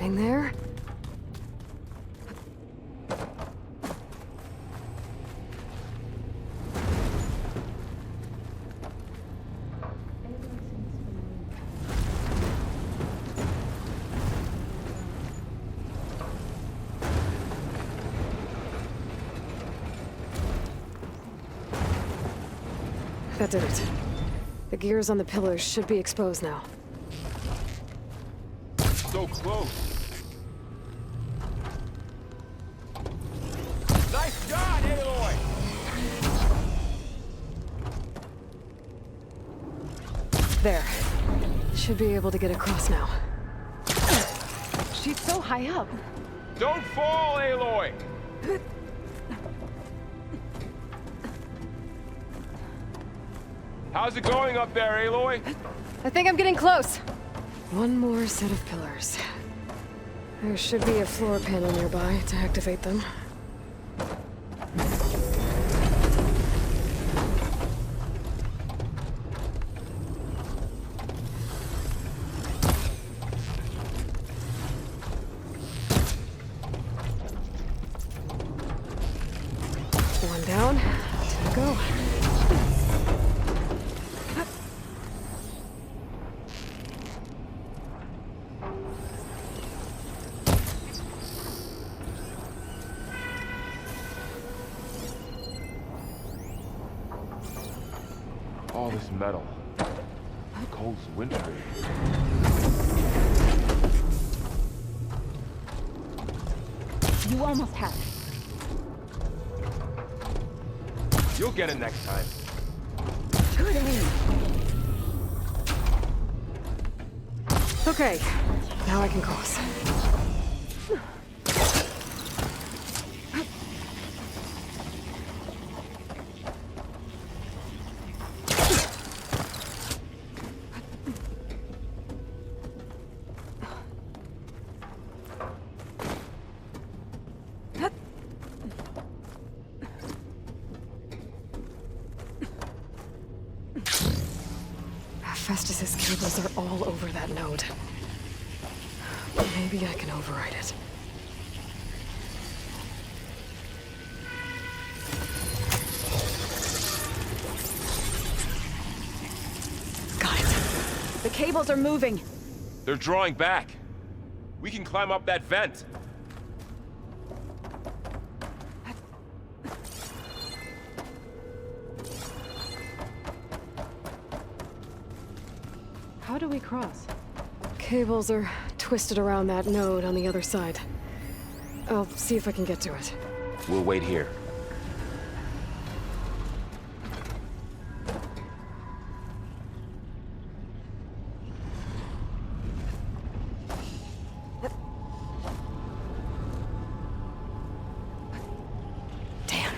S3: Getting there. That did it. The gears on the pillars should be exposed now.
S8: So close. Nice shot, Aloy!
S3: There. Should be able to get across now.
S2: She's so high up.
S8: Don't fall, Aloy! How's it going up there, Aloy?
S3: I think I'm getting close. One more set of pillars. There should be a floor panel nearby to activate them. One down, two to go.
S12: All this metal. Cold's wintry.
S2: You almost have it.
S8: You'll get it next time.
S2: Good aim.
S3: Okay, now I can cross. Festus's cables are all over that node. Maybe I can override it.
S2: Got it. The cables are moving.
S8: They're drawing back. We can climb up that vent.
S3: How do we cross? Cables are twisted around that node on the other side. I'll see if I can get to it.
S12: We'll wait here.
S3: Damn.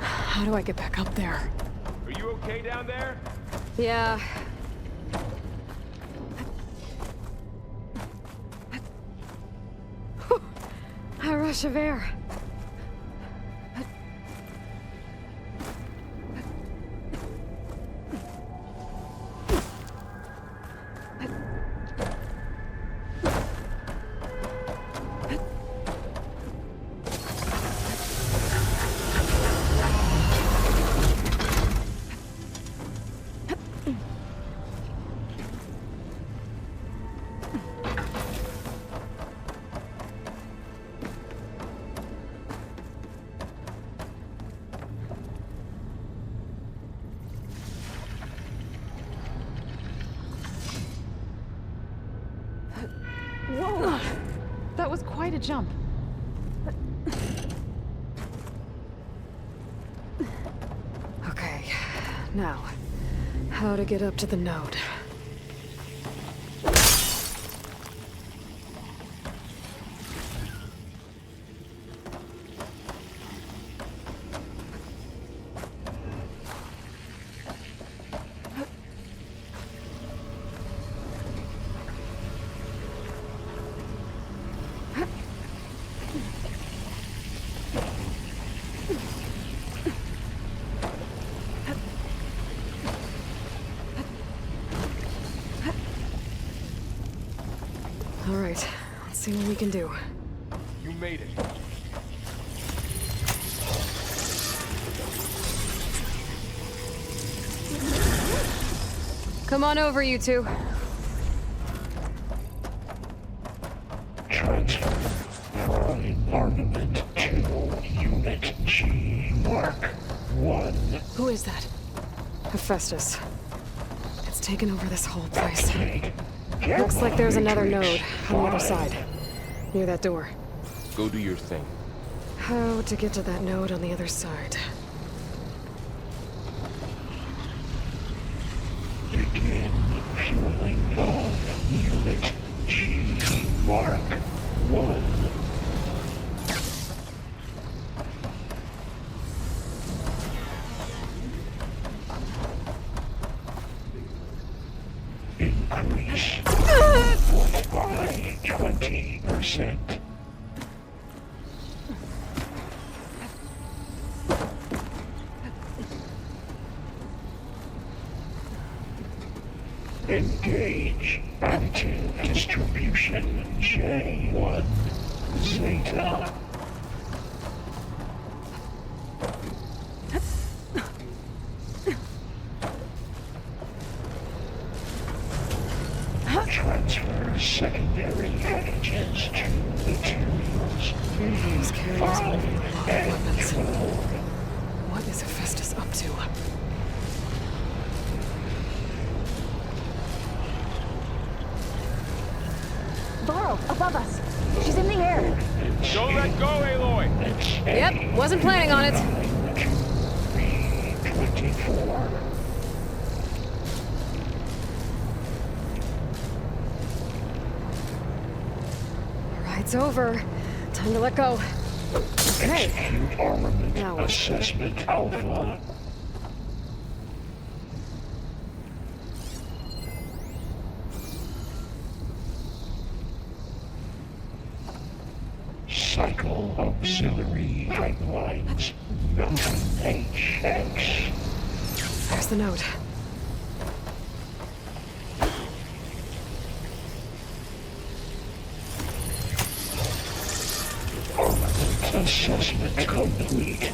S3: How do I get back up there?
S8: Are you okay down there?
S3: Yeah. A rush of air.
S2: Whoa! That was quite a jump.
S3: Okay, now, how to get up to the node? See what we can do.
S8: You made it.
S3: Come on over, you two.
S19: Transfer from armament to Unit G Mark 1.
S3: Who is that? Hephaestus. It's taken over this whole place. Looks like there's another node on the other side. Near that door.
S12: Go do your thing.
S3: How to get to that node on the other side?
S19: Begin fueling on Unit G Mark 1. Increase by 20%. Engage active distribution J1 Zeta. Transfer secondary packages to materials.
S3: These carriers hold a lot of weapons. What is Hephaestus up to?
S20: Varro, above us. She's in the air.
S8: Don't let go, Aloy!
S3: Yep, wasn't planning on it.
S19: 24.
S3: Ride's over. Time to let go. Okay.
S19: Execute armament
S3: Now what?
S19: assessment alpha. Cycle auxiliary pipelines. 9HX.
S3: There's the node.
S19: Armament assessment complete.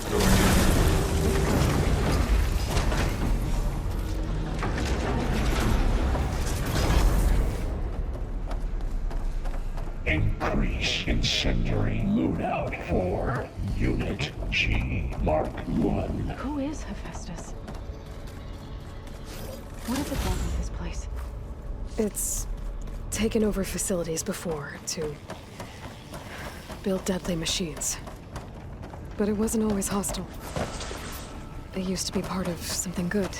S19: Increase incendiary loadout for Unit G Mark 1.
S11: Who is Hephaestus? What has it done with this place?
S3: It's taken over facilities before to build deadly machines. But it wasn't always hostile. It used to be part of something good.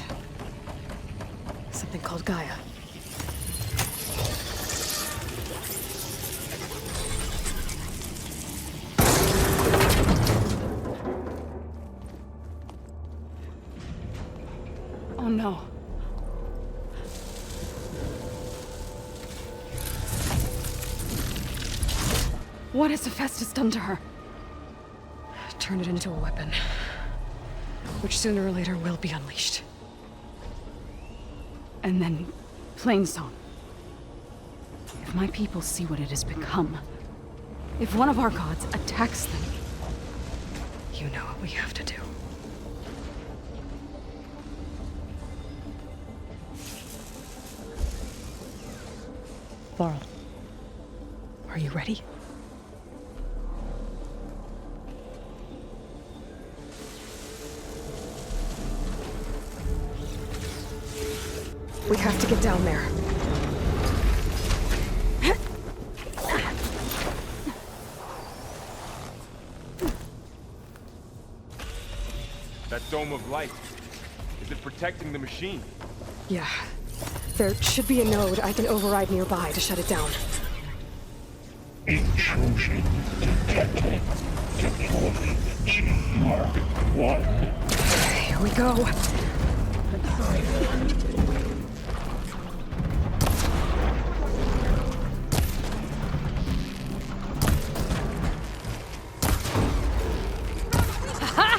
S3: Something called Gaia.
S11: Oh no. What has Hephaestus done to her?
S3: Turn it into a weapon. Which sooner or later will be unleashed.
S11: And then, Plainsong. If my people see what it has become, if one of our gods attacks them,
S3: you know what we have to do.
S16: Varro.
S3: Are you ready? We have to get down there.
S8: That dome of light. Is it protecting the machine?
S3: Yeah. There should be a node I can override nearby to shut it down.
S19: Intrusion detected. Deploying G Mark 1.
S3: Here we go.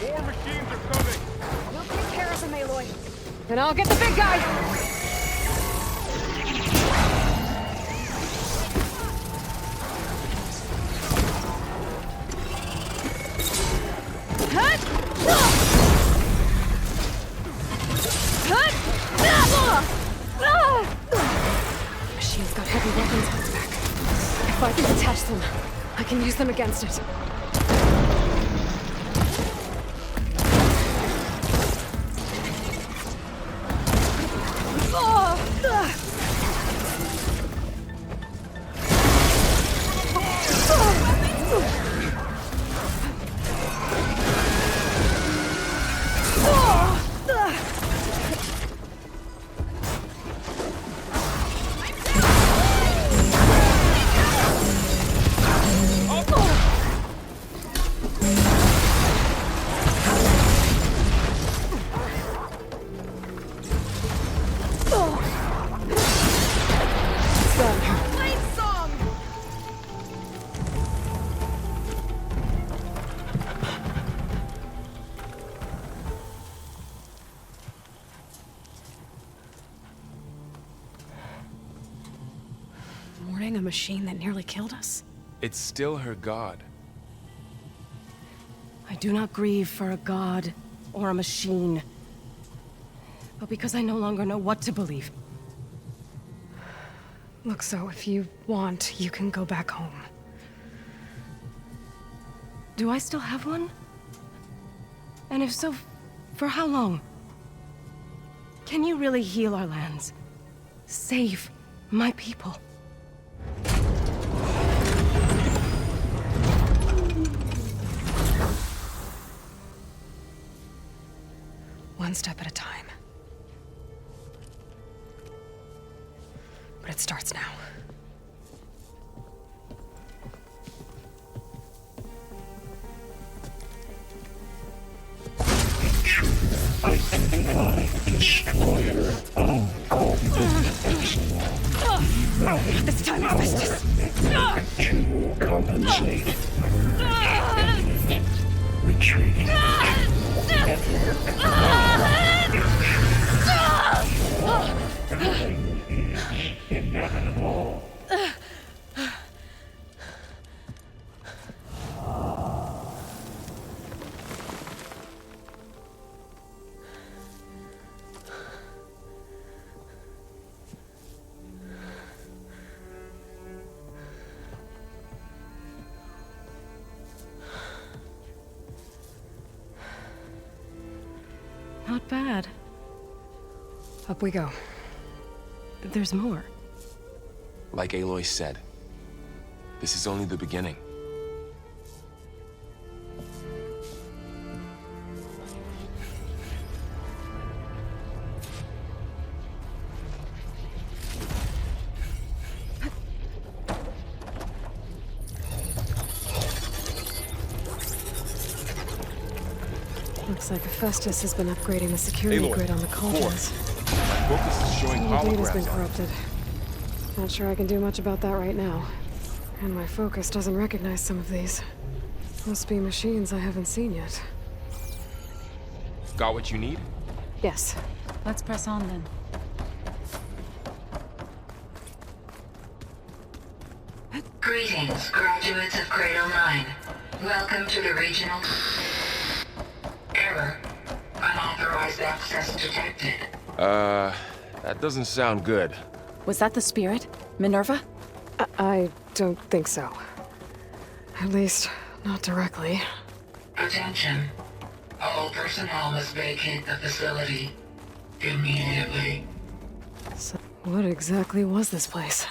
S8: More machines are coming!
S3: We'll take care of them, Aloy. Then I'll get the big guy! If I can detach them, I can use them against it.
S16: A machine that nearly killed us?
S12: It's still her god.
S16: I do not grieve for a god or a machine, but because I no longer know what to believe.
S3: Look, so if you want, you can go back home.
S16: Do I still have one? And if so, for how long? Can you really heal our lands? Save my people?
S3: One step at a time. But it starts now.
S19: I am my destroyer. I'll
S3: This time I'll fist this.
S19: to compensate. Retreating. Everything is inevitable.
S16: Not bad.
S3: Up we go.
S16: There's more.
S12: Like Aloy said, this is only the beginning.
S3: Looks like Hephaestus has been upgrading the security
S12: Aloy,
S3: grid on the cauldrons.
S12: Focus is showing
S3: The data's been
S12: holograms on it.
S3: corrupted. Not sure I can do much about that right now. And my focus doesn't recognize some of these. Must be machines I haven't seen yet.
S12: Got what you need?
S3: Yes.
S13: Let's press on then.
S21: Greetings, graduates of Cradle 9. Welcome to the regional... Error. Unauthorized access detected.
S12: That doesn't sound good.
S13: Was that the spirit? Minerva?
S3: I don't think so. At least, not directly.
S21: Attention. All personnel must vacate the facility. Immediately.
S3: So, what exactly was this place?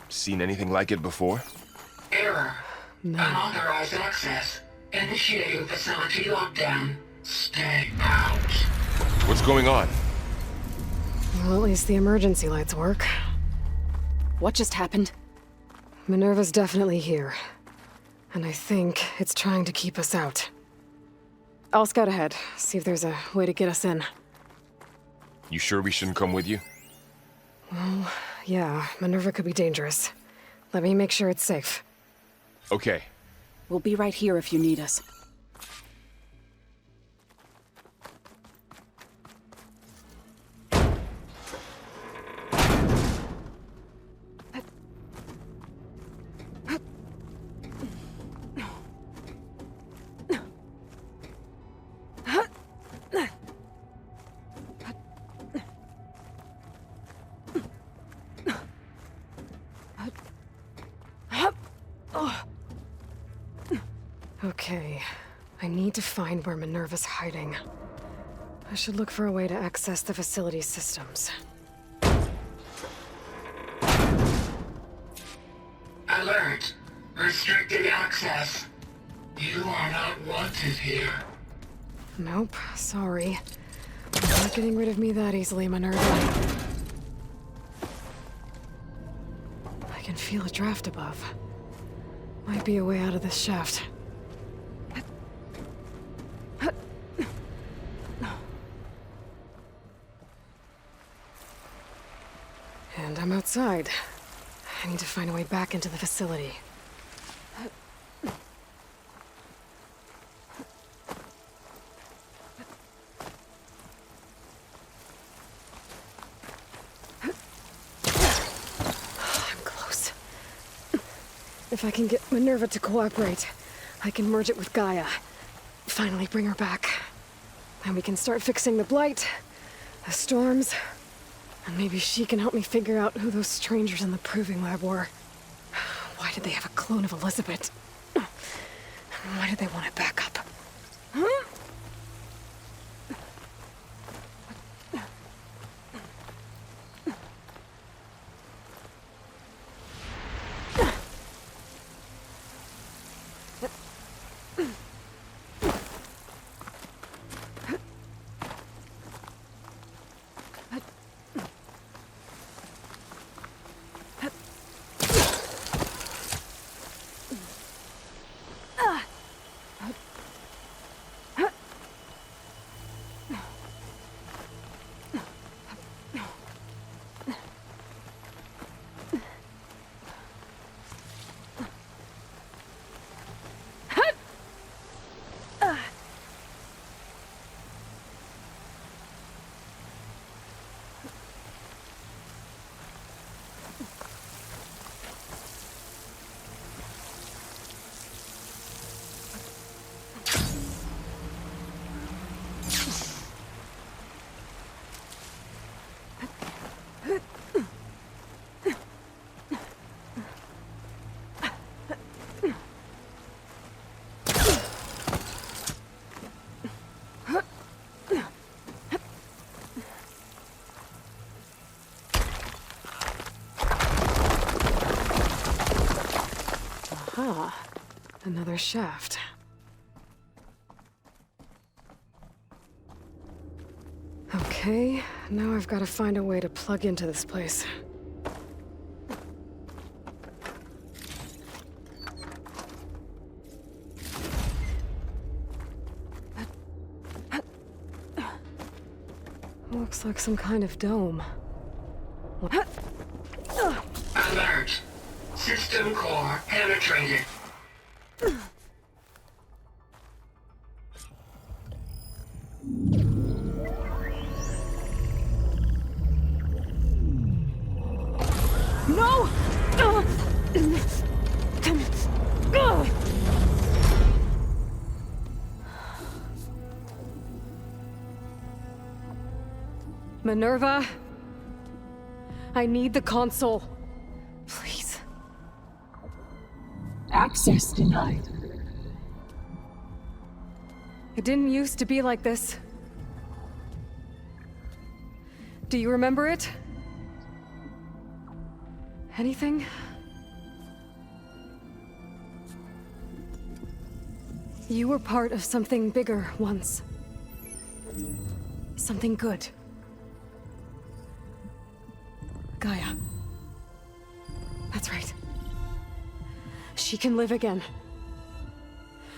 S12: Seen anything like it before?
S21: Error.
S3: No.
S21: Unauthorized access. Initiating facility lockdown. Stay out.
S12: What's going on?
S3: Well, at least the emergency lights work.
S13: What just happened?
S3: Minerva's definitely here. And I think it's trying to keep us out. I'll scout ahead, see if there's a way to get us in.
S12: You sure we shouldn't come with you?
S3: Well, yeah, Minerva could be dangerous. Let me make sure it's safe.
S12: Okay.
S13: We'll be right here if you need us.
S3: I need to find where Minerva's hiding. I should look for a way to access the facility systems.
S21: Alert. Restricted access. You are not wanted here.
S3: Nope, sorry. You're not getting rid of me that easily, Minerva. I can feel a draft above. Might be a way out of this shaft. And I'm outside. I need to find a way back into the facility. I'm close. If I can get Minerva to cooperate, I can merge it with Gaia. Finally bring her back. Then we can start fixing the blight, the storms, and maybe she can help me figure out who those strangers in the proving lab were. Why did they have a clone of Elizabeth? Why did they want it back up? Ah, another shaft. Okay, now I've got to find a way to plug into this place. Looks like some kind of dome.
S21: Alert. System core penetrated.
S3: No! Minerva, I need the console. Please.
S19: Access denied.
S3: It didn't used to be like this. Do you remember it? Anything? You were part of something bigger once. Something good. Gaia. That's right. She can live again.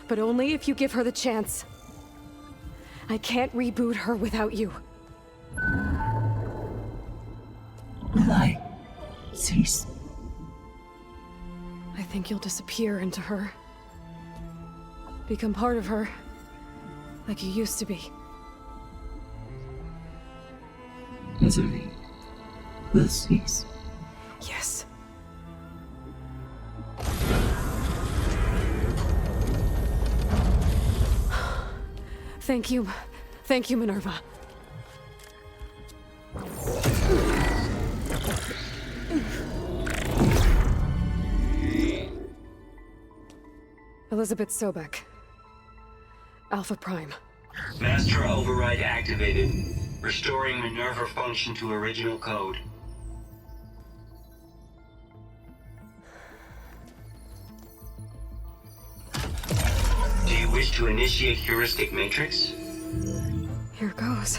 S3: But only if you give her the chance. I can't reboot her without you.
S19: Aloy, cease.
S3: I think you'll disappear into her. Become part of her, like you used to be.
S19: Misery will cease.
S3: Yes. Thank you. Thank you, Minerva. Elizabeth Sobek. Alpha Prime.
S5: Master override activated. Restoring Minerva function to original code. Do you wish to initiate heuristic matrix?
S3: Here goes.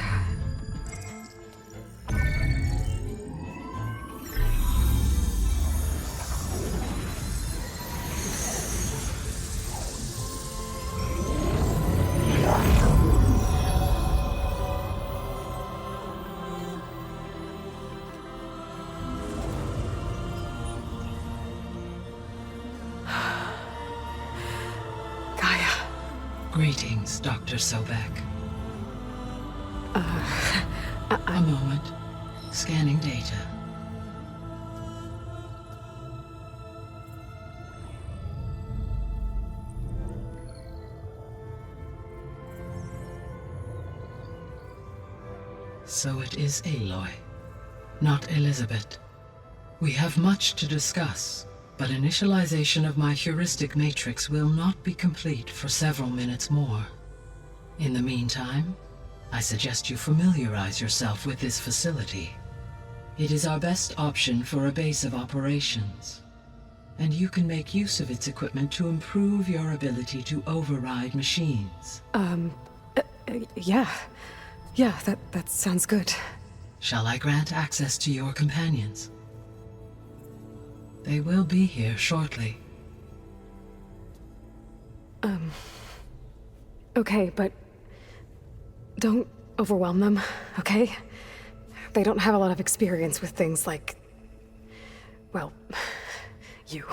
S19: Greetings, Dr. Sobek. A moment. Scanning data. So it is Aloy, not Elizabeth. We have much to discuss, but initialization of my heuristic matrix will not be complete for several minutes more. In the meantime, I suggest you familiarize yourself with this facility. It is our best option for a base of operations, and you can make use of its equipment to improve your ability to override machines.
S3: Yeah. Yeah, that sounds good.
S19: Shall I grant access to your companions? They will be here shortly.
S3: Okay, but don't overwhelm them, okay? They don't have a lot of experience with things like, well, you.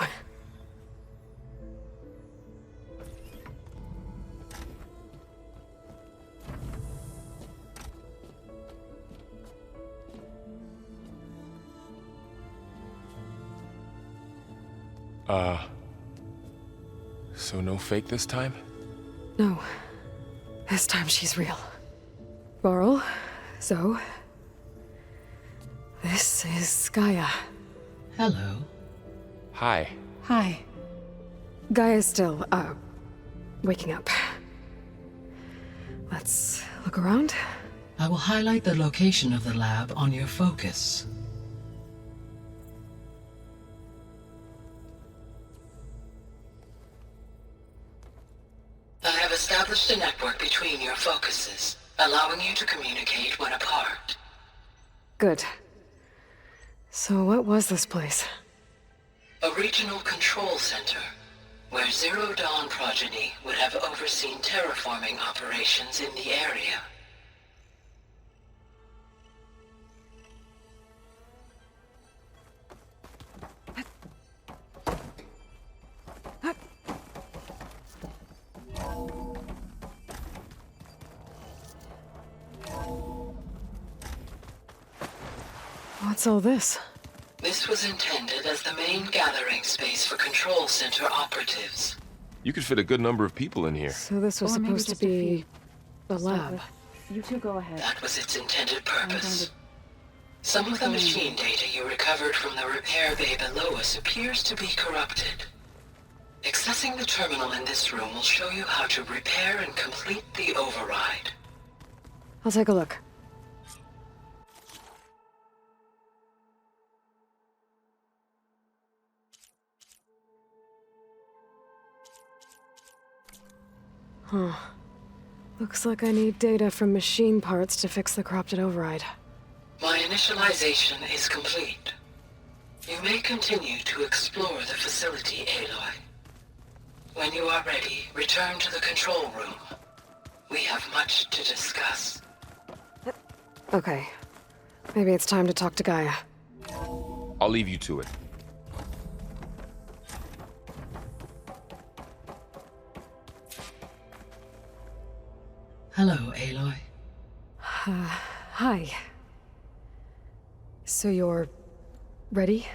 S12: So no fake this time?
S3: No. This time she's real. Varl, Zoe. This is Gaia.
S19: Hello.
S12: Hi.
S3: Hi. Gaia's still, waking up. Let's look around.
S19: I will highlight the location of the lab on your focus. I have established a network between your focuses, allowing you to communicate when apart.
S3: Good. So what was this place?
S19: A regional control center, where Zero Dawn progeny would have overseen terraforming operations in the area.
S3: What's all this?
S19: This was intended as the main gathering space for control center operatives.
S12: You could fit a good number of people in here.
S3: So this was supposed to be a lab.
S20: You two go ahead.
S19: That was its intended purpose. Some of the machine data you recovered from the repair bay below us appears to be corrupted. Accessing the terminal in this room will show you how to repair and complete the override.
S3: I'll take a look. Huh. Looks like I need data from machine parts to fix the corrupted override.
S19: My initialization is complete. You may continue to explore the facility, Aloy. When you are ready, return to the control room. We have much to discuss.
S3: Okay. Maybe it's time to talk to Gaia.
S12: I'll leave you to it.
S19: Hello, Aloy.
S3: Hi. So you're ready?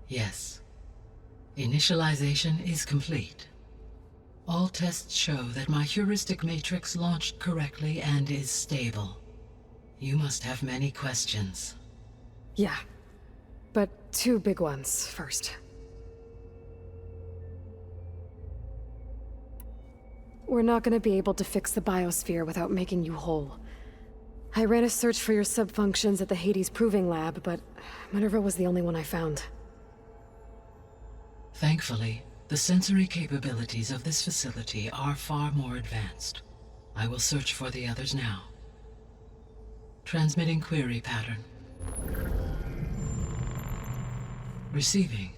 S19: Yes. Initialization is complete. All tests show that my heuristic matrix launched correctly and is stable. You must have many questions.
S3: Yeah. But two big ones first. We're not gonna be able to fix the biosphere without making you whole. I ran a search for your subfunctions at the Hades Proving Lab, but Minerva was the only one I found.
S19: Thankfully, the sensory capabilities of this facility are far more advanced. I will search for the others now. Transmitting query pattern. Receiving.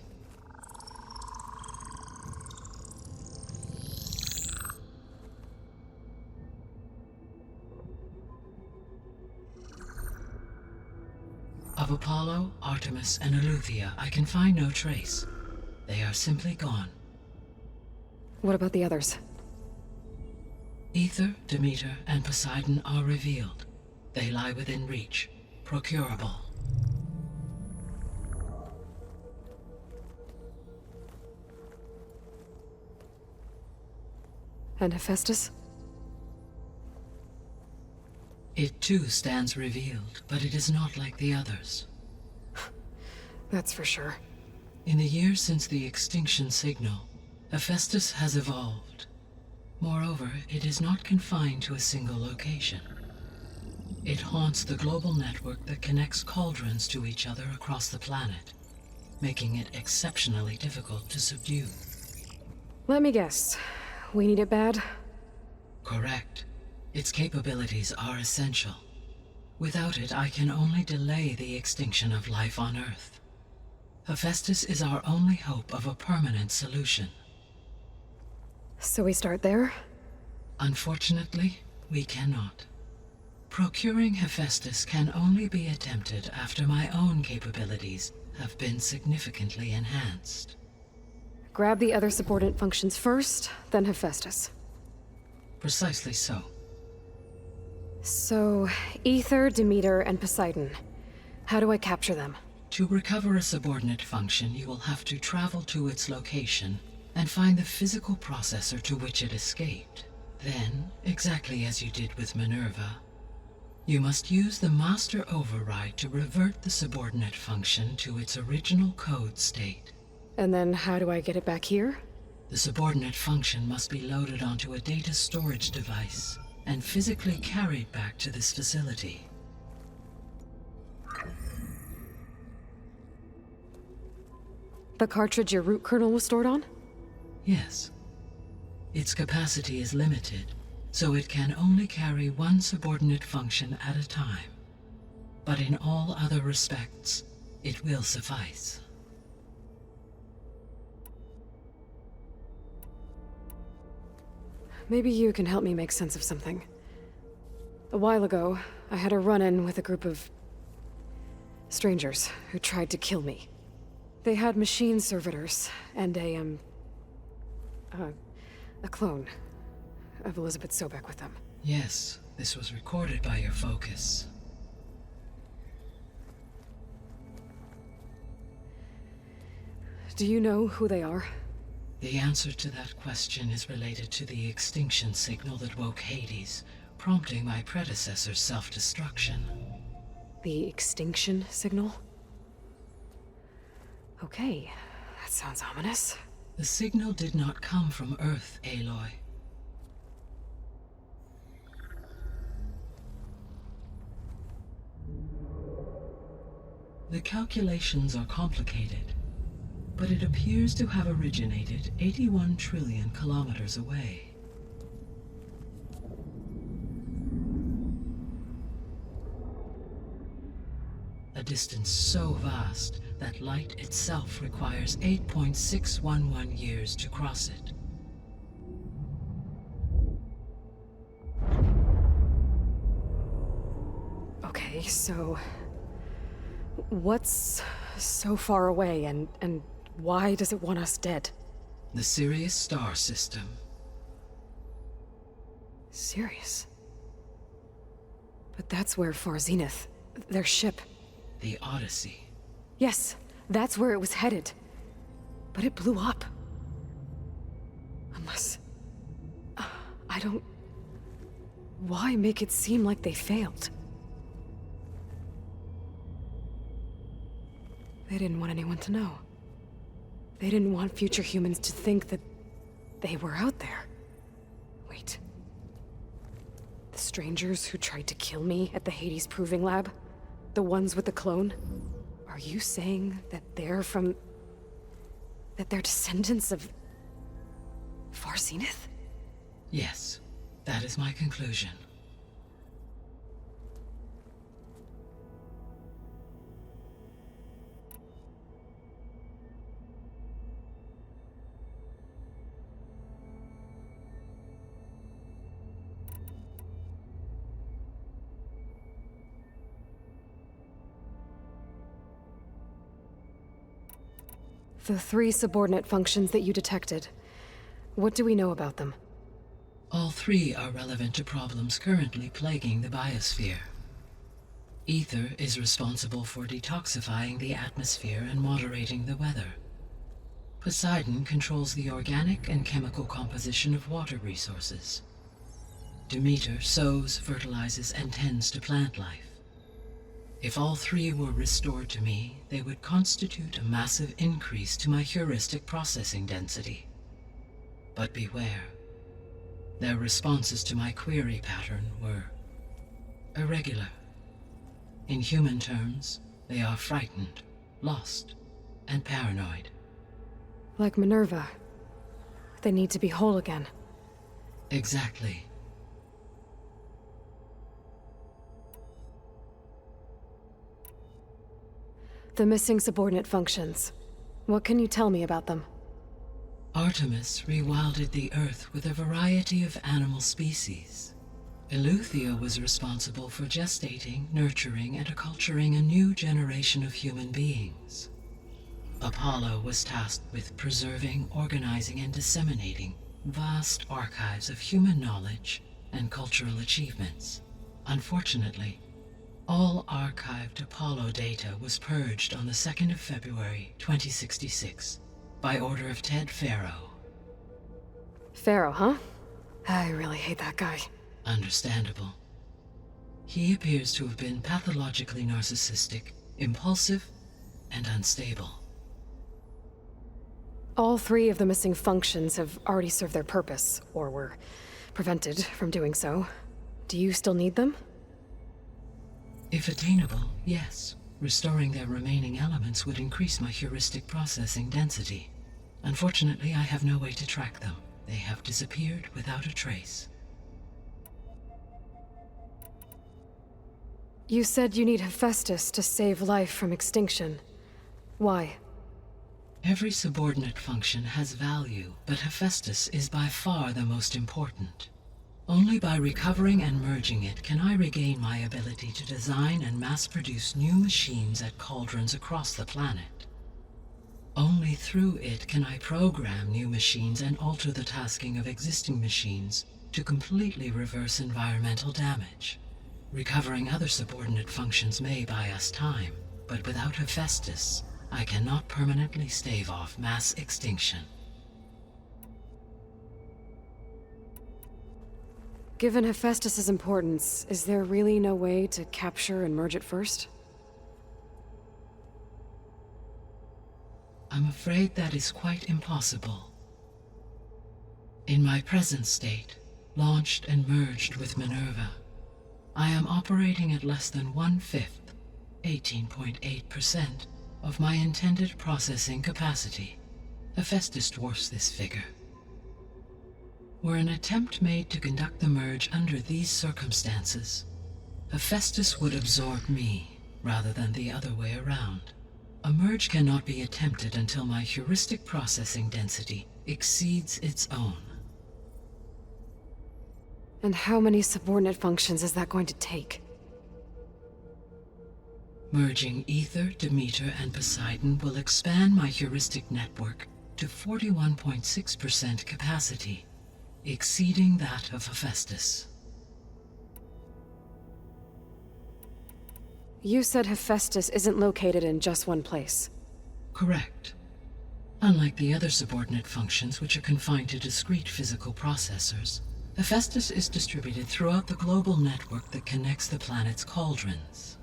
S19: Of Apollo, Artemis, and Eleuthia, I can find no trace. They are simply gone.
S3: What about the others?
S19: Ether, Demeter, and Poseidon are revealed. They lie within reach, procurable.
S3: And Hephaestus?
S19: It too stands revealed, but it is not like the others.
S3: That's for sure.
S19: In the years since the extinction signal, Hephaestus has evolved. Moreover, it is not confined to a single location. It haunts the global network that connects cauldrons to each other across the planet, making it exceptionally difficult to subdue.
S3: Let me guess. We need it bad?
S19: Correct. Its capabilities are essential. Without it, I can only delay the extinction of life on Earth. Hephaestus is our only hope of a permanent solution.
S3: So we start there?
S19: Unfortunately, we cannot. Procuring Hephaestus can only be attempted after my own capabilities have been significantly enhanced.
S3: Grab the other subordinate functions first, then Hephaestus.
S19: Precisely so.
S3: So, Ether, Demeter, and Poseidon. How do I capture them?
S19: To recover a subordinate function, you will have to travel to its location and find the physical processor to which it escaped. Then, exactly as you did with Minerva, you must use the master override to revert the subordinate function to its original code state.
S3: And then how do I get it back here?
S19: The subordinate function must be loaded onto a data storage device and physically carried back to this facility.
S3: The cartridge your root kernel was stored on?
S19: Yes. Its capacity is limited, so it can only carry one subordinate function at a time. But in all other respects, it will suffice.
S3: Maybe you can help me make sense of something. A while ago, I had a run-in with a group of strangers who tried to kill me. They had machine servitors and a clone of Elizabeth Sobek with them.
S19: Yes, this was recorded by your focus.
S3: Do you know who they are?
S19: The answer to that question is related to the extinction signal that woke Hades, prompting my predecessor's self-destruction.
S3: The extinction signal? Okay, that sounds ominous.
S19: The signal did not come from Earth, Aloy. The calculations are complicated, but it appears to have originated 81 trillion kilometers away. A distance so vast that light itself requires 8.611 years to cross it.
S3: Okay, so what's so far away and why does it want us dead?
S19: The Sirius star system.
S3: Sirius? But that's where Far Zenith, their ship.
S19: The Odyssey.
S3: Yes, that's where it was headed. But it blew up. Unless... I don't... Why make it seem like they failed? They didn't want anyone to know. They didn't want future humans to think that they were out there. Wait. strangers who tried to kill me at the Hades Proving Lab? The ones with the clone? Are you saying that they're from... that they're descendants of... Far Zenith?
S19: Yes, that is my conclusion.
S3: The 3 subordinate functions that you detected. What do we know about them?
S19: All 3 are relevant to problems currently plaguing the biosphere. Ether is responsible for detoxifying the atmosphere and moderating the weather. Poseidon controls the organic and chemical composition of water resources. Demeter sows, fertilizes, and tends to plant life. If all 3 were restored to me, they would constitute a massive increase to my heuristic processing density. But beware. Their responses to my query pattern were irregular. In human terms, they are frightened, lost, and paranoid.
S3: Like Minerva. They need to be whole again.
S19: Exactly.
S3: The missing subordinate functions. What can you tell me about them?
S19: Artemis rewilded the Earth with a variety of animal species. Eleuthia was responsible for gestating, nurturing, and acculturating a new generation of human beings. Apollo was tasked with preserving, organizing, and disseminating vast archives of human knowledge and cultural achievements. Unfortunately, all archived Apollo data was purged on the 2nd of February, 2066, by order of Ted Faro.
S3: Pharaoh, huh? I really hate that guy.
S19: Understandable. He appears to have been pathologically narcissistic, impulsive, and unstable.
S3: All 3 of the missing functions have already served their purpose, or were prevented from doing so. Do you still need them?
S19: If attainable, yes. Restoring their remaining elements would increase my heuristic processing density. Unfortunately, I have no way to track them. They have disappeared without a trace.
S3: You said you need Hephaestus to save life from extinction. Why?
S19: Every subordinate function has value, but Hephaestus is by far the most important. Only by recovering and merging it can I regain my ability to design and mass-produce new machines at cauldrons across the planet. Only through it can I program new machines and alter the tasking of existing machines to completely reverse environmental damage. Recovering other subordinate functions may buy us time, but without Hephaestus, I cannot permanently stave off mass extinction.
S3: Given Hephaestus's importance, is there really no way to capture and merge it first?
S19: I'm afraid that is quite impossible. In my present state, launched and merged with Minerva, I am operating at less than 1/5, 18.8%, of my intended processing capacity. Hephaestus dwarfs this figure. Were an attempt made to conduct the merge under these circumstances, Hephaestus would absorb me, rather than the other way around. A merge cannot be attempted until my heuristic processing density exceeds its own.
S3: And how many subordinate functions is that going to take?
S19: Merging Ether, Demeter, and Poseidon will expand my heuristic network to 41.6% capacity, exceeding that of Hephaestus.
S3: You said Hephaestus isn't located in just one place.
S19: Correct. Unlike the other subordinate functions, which are confined to discrete physical processors, Hephaestus is distributed throughout the global network that connects the planet's cauldrons.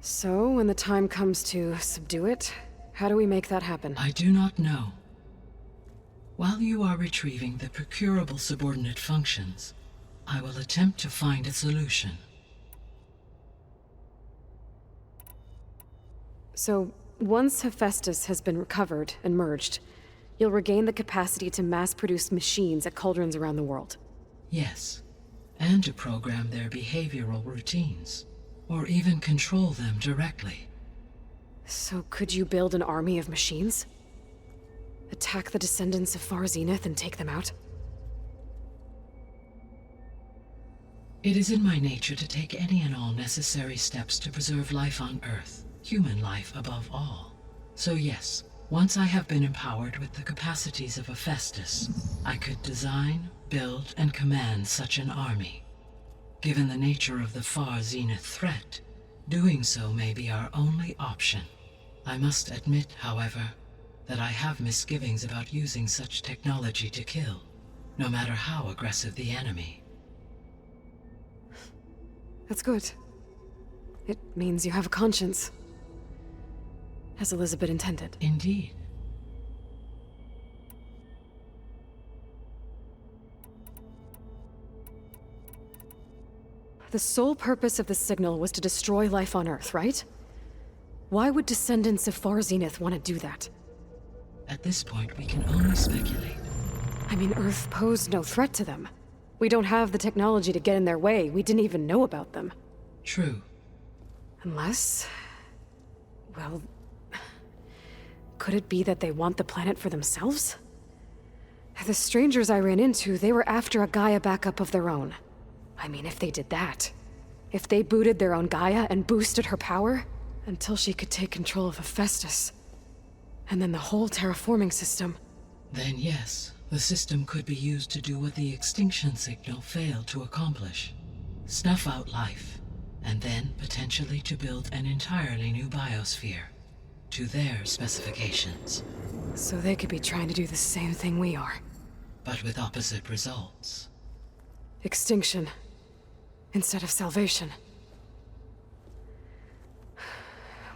S3: So, when the time comes to subdue it, how do we make that happen?
S19: I do not know. While you are retrieving the procurable subordinate functions, I will attempt to find a solution.
S3: So, once Hephaestus has been recovered and merged, you'll regain the capacity to mass-produce machines at cauldrons around the world.
S19: Yes, and to program their behavioral routines, or even control them directly.
S3: So could you build an army of machines? Attack the descendants of Far Zenith and take them out?
S19: It is in my nature to take any and all necessary steps to preserve life on Earth, human life above all. So yes, once I have been empowered with the capacities of Hephaestus, I could design, build, and command such an army. Given the nature of the Far Zenith threat, doing so may be our only option. I must admit, however, that I have misgivings about using such technology to kill, no matter how aggressive the enemy.
S3: That's good. It means you have a conscience. As Elizabeth intended.
S19: Indeed.
S3: The sole purpose of the signal was to destroy life on Earth, right? Why would descendants of Far Zenith want to do that?
S19: At this point, we can only speculate.
S3: I mean, Earth posed no threat to them. We don't have the technology to get in their way. We didn't even know about them.
S19: True.
S3: Unless... well... could it be that they want the planet for themselves? The strangers I ran into, they were after a Gaia backup of their own. I mean, if they did that... if they booted their own Gaia and boosted her power... until she could take control of Hephaestus. And then the whole terraforming system.
S19: Then yes, the system could be used to do what the extinction signal failed to accomplish. Snuff out life, and then potentially to build an entirely new biosphere, to their specifications.
S3: So they could be trying to do the same thing we are.
S19: But with opposite results.
S3: Extinction, instead of salvation.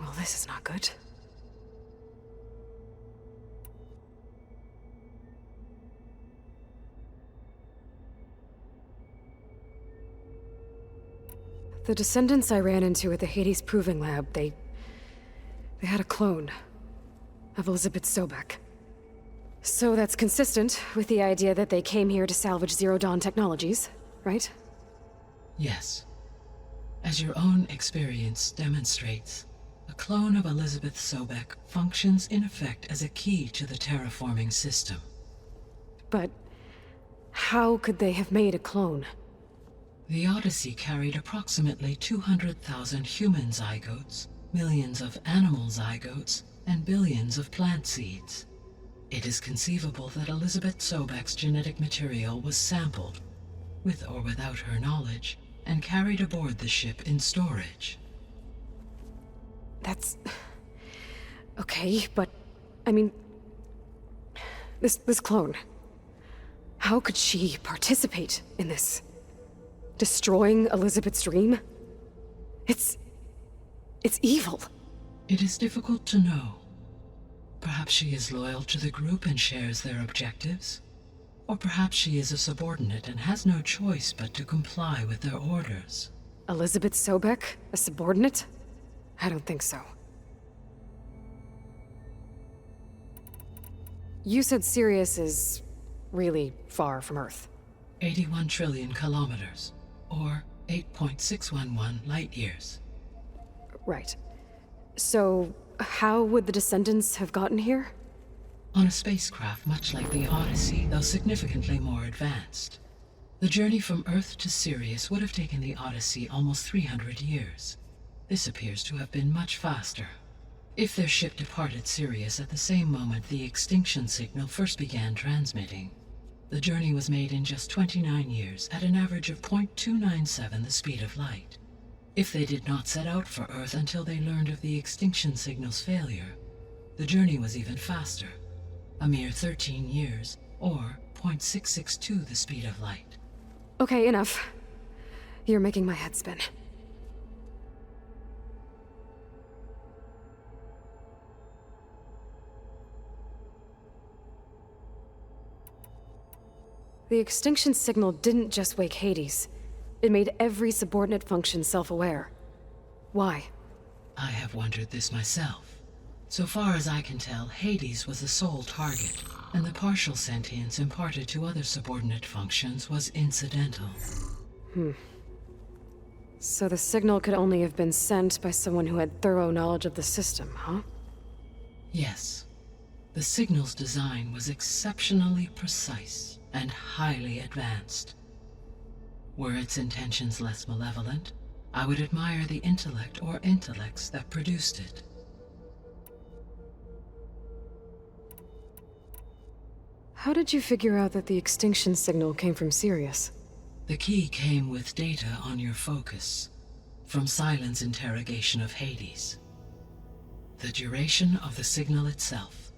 S3: Well, this is not good. The descendants I ran into at the Hades Proving Lab, they had a clone of Elizabeth Sobek. So that's consistent with the idea that they came here to salvage Zero Dawn technologies, right?
S19: Yes. As your own experience demonstrates, a clone of Elizabeth Sobek functions in effect as a key to the terraforming system.
S3: But how could they have made a clone?
S19: The Odyssey carried approximately 200,000 human zygotes, millions of animal zygotes, and billions of plant seeds. It is conceivable that Elizabeth Sobek's genetic material was sampled, with or without her knowledge, and carried aboard the ship in storage.
S3: That's... okay, but... I mean... This clone... how could she participate in this? Destroying Elizabeth's dream? It's evil.
S19: It is difficult to know. Perhaps she is loyal to the group and shares their objectives. Or perhaps she is a subordinate and has no choice but to comply with their orders.
S3: Elizabeth Sobek? A subordinate? I don't think so. You said Sirius is really far from Earth.
S19: 81 trillion kilometers, or 8.611 light years.
S3: Right. So, how would the descendants have gotten here?
S19: On a spacecraft much like the Odyssey, though significantly more advanced. The journey from Earth to Sirius would have taken the Odyssey almost 300 years. This appears to have been much faster. If their ship departed Sirius at the same moment the extinction signal first began transmitting, the journey was made in just 29 years at an average of 0.297 the speed of light. If they did not set out for Earth until they learned of the extinction signal's failure, the journey was even faster, a mere 13 years, or 0.662 the speed of light.
S3: Okay, enough. You're making my head spin. The extinction signal didn't just wake Hades. It made every subordinate function self-aware. Why?
S19: I have wondered this myself. So far as I can tell, Hades was the sole target, and the partial sentience imparted to other subordinate functions was incidental.
S3: So the signal could only have been sent by someone who had thorough knowledge of the system, huh?
S19: Yes. The signal's design was exceptionally precise and highly advanced. Were its intentions less malevolent, I would admire the intellect or intellects that produced it.
S3: How did you figure out that the extinction signal came from Sirius?
S19: The key came with data on your focus, from Silent's interrogation of Hades. The duration of the signal itself,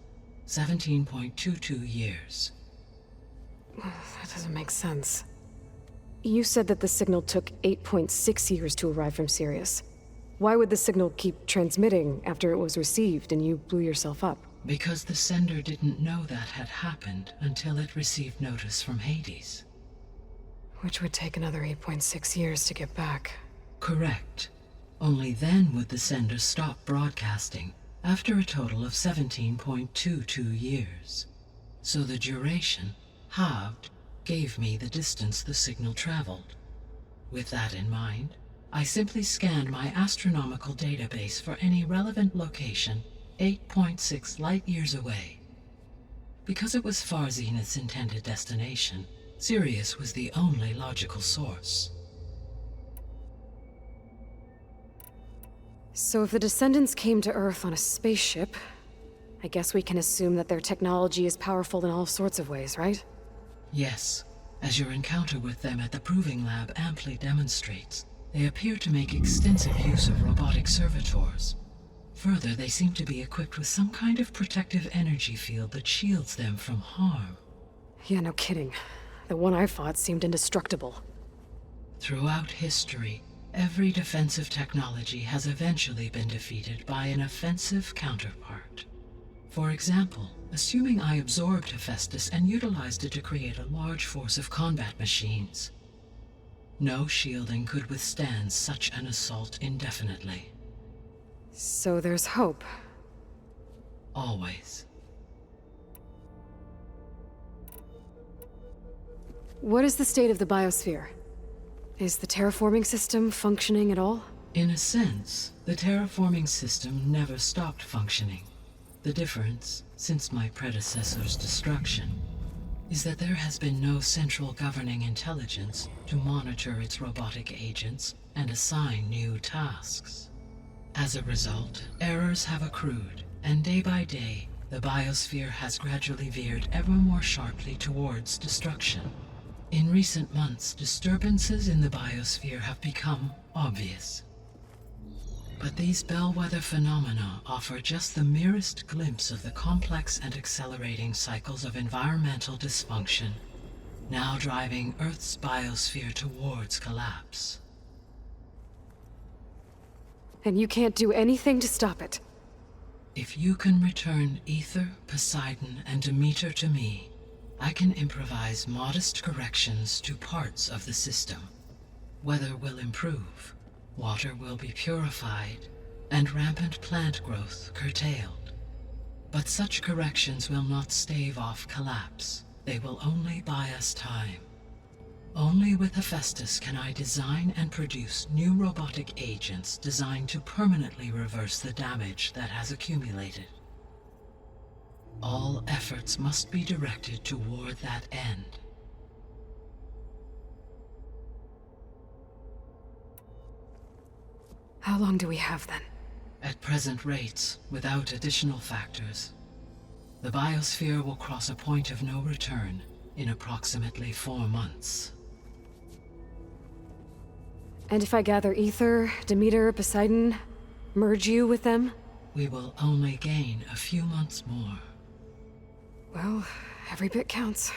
S19: 17.22 years.
S3: That doesn't make sense. You said that the signal took 8.6 years to arrive from Sirius. Why would the signal keep transmitting after it was received and you blew yourself up?
S19: Because the sender didn't know that had happened until it received notice from Hades.
S3: Which would take another 8.6 years to get back.
S19: Correct. Only then would the sender stop broadcasting, after a total of 17.22 years. So the duration, halved, gave me the distance the signal traveled. With that in mind, I simply scanned my astronomical database for any relevant location 8.6 light-years away. Because it was far Zenith's intended destination, Sirius was the only logical source.
S3: So if the descendants came to Earth on a spaceship, I guess we can assume that their technology is powerful in all sorts of ways, right?
S19: Yes, as your encounter with them at the Proving Lab amply demonstrates, they appear to make extensive use of robotic servitors. Further, they seem to be equipped with some kind of protective energy field that shields them from harm.
S3: Yeah, no kidding. The one I fought seemed indestructible.
S19: Throughout history, every defensive technology has eventually been defeated by an offensive counterpart. For example, assuming I absorbed Hephaestus and utilized it to create a large force of combat machines. No shielding could withstand such an assault indefinitely.
S3: So there's hope.
S19: Always.
S3: What is the state of the biosphere? Is the terraforming system functioning at all?
S19: In a sense, the terraforming system never stopped functioning. The difference, since my predecessor's destruction, is that there has been no central governing intelligence to monitor its robotic agents and assign new tasks. As a result, errors have accrued, and day by day, the biosphere has gradually veered ever more sharply towards destruction. In recent months, disturbances in the biosphere have become obvious. But these bellwether phenomena offer just the merest glimpse of the complex and accelerating cycles of environmental dysfunction, now driving Earth's biosphere towards collapse.
S3: And you can't do anything to stop it?
S19: If you can return Ether, Poseidon, and Demeter to me, I can improvise modest corrections to parts of the system. Weather will improve, water will be purified, and rampant plant growth curtailed. But such corrections will not stave off collapse. They will only buy us time. Only with Hephaestus can I design and produce new robotic agents designed to permanently reverse the damage that has accumulated. All efforts must be directed toward that end.
S3: How long do we have then?
S19: At present rates, without additional factors, the biosphere will cross a point of no return in approximately 4 months.
S3: And if I gather Ether, Demeter, Poseidon, merge you with them?
S19: We will only gain a few months more.
S3: Well, every bit counts.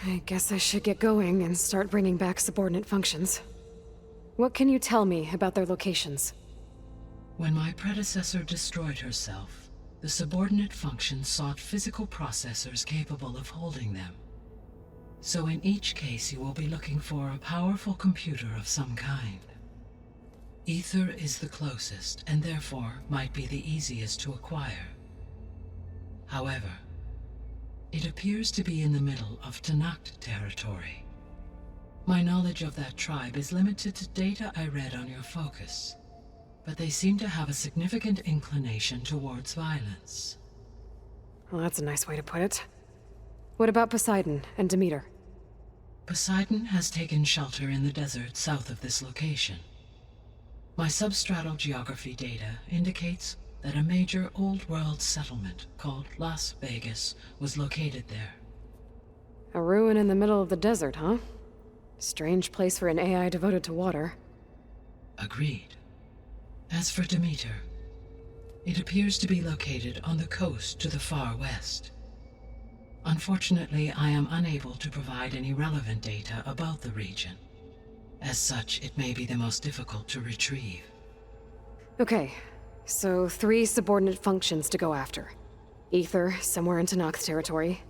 S3: I guess I should get going and start bringing back subordinate functions. What can you tell me about their locations?
S19: When my predecessor destroyed herself, the subordinate function sought physical processors capable of holding them. So in each case you will be looking for a powerful computer of some kind. Ether is the closest, and therefore might be the easiest to acquire. However, it appears to be in the middle of Tanact territory. My knowledge of that tribe is limited to data I read on your focus, but they seem to have a significant inclination towards violence.
S3: Well, that's a nice way to put it. What about Poseidon and Demeter?
S19: Poseidon has taken shelter in the desert south of this location. My substratal geography data indicates that a major old-world settlement called Las Vegas was located there.
S3: A ruin in the middle of the desert, huh? Strange place for an AI devoted to water.
S19: Agreed. As for Demeter, it appears to be located on the coast to the far west. Unfortunately, I am unable to provide any relevant data about the region. As such, it may be the most difficult to retrieve.
S3: Okay, so 3 subordinate functions to go after. Ether, somewhere in Tanact territory,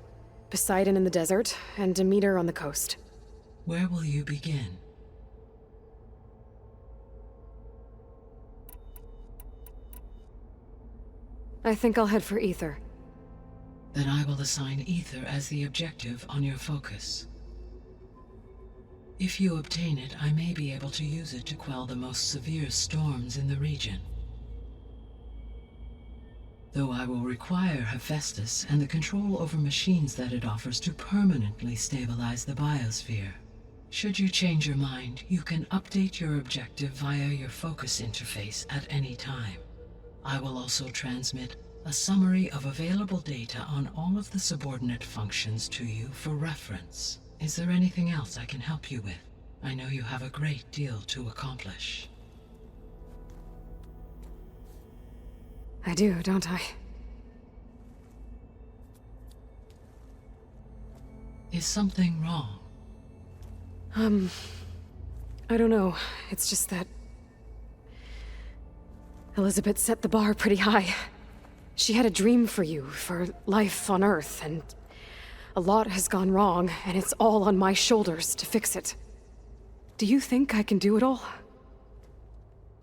S3: Poseidon in the desert, and Demeter on the coast.
S19: Where will you begin?
S3: I think I'll head for Ether.
S19: Then I will assign Ether as the objective on your focus. If you obtain it, I may be able to use it to quell the most severe storms in the region. Though I will require Hephaestus and the control over machines that it offers to permanently stabilize the biosphere. Should you change your mind, you can update your objective via your focus interface at any time. I will also transmit a summary of available data on all of the subordinate functions to you for reference. Is there anything else I can help you with? I know you have a great deal to accomplish.
S3: I do, don't I?
S19: Is something wrong?
S3: I don't know. It's just that Elizabeth set the bar pretty high. She had a dream for you, for life on Earth, and a lot has gone wrong, and it's all on my shoulders to fix it. Do you think I can do it all?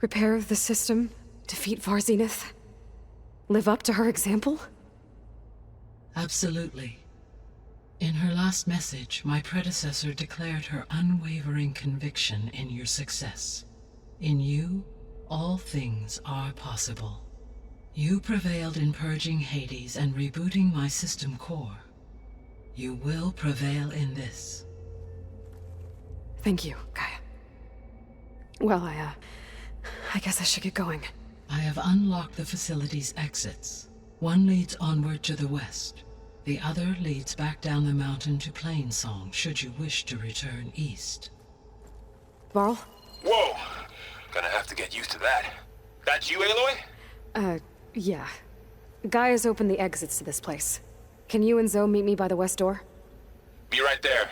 S3: Repair the system, defeat Varzenith, live up to her example?
S19: Absolutely. In her last message, my predecessor declared her unwavering conviction in your success. In you, all things are possible. You prevailed in purging Hades and rebooting my system core. You will prevail in this.
S3: Thank you, Gaia. Well, I guess I should get going.
S19: I have unlocked the facility's exits. One leads onward to the west. The other leads back down the mountain to Plainsong, should you wish to return east.
S3: Varl?
S12: Whoa! Gonna have to get used to that. That's you, Aloy?
S3: Yeah. Gaia's opened the exits to this place. Can you and Zoe meet me by the west door?
S12: Be right there.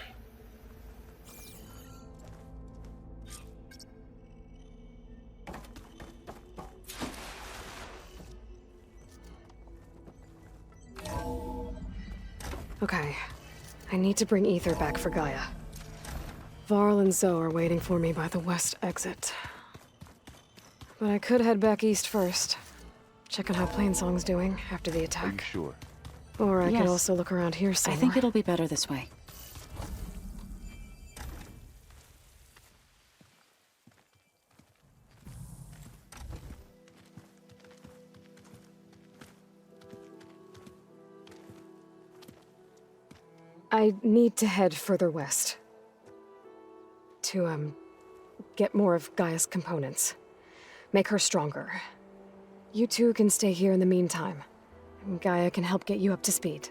S3: Okay. I need to bring Ether back for Gaia. Varl and Zoe are waiting for me by the west exit. But I could head back east first. Check on how Plainsong's doing after the attack.
S12: Are you sure?
S3: Or I
S20: Yes.
S3: could also look around here somewhere.
S20: I think it'll be better this way.
S3: I need to head further west. To, get more of Gaia's components. Make her stronger. You two can stay here in the meantime. And Gaia can help get you up to speed.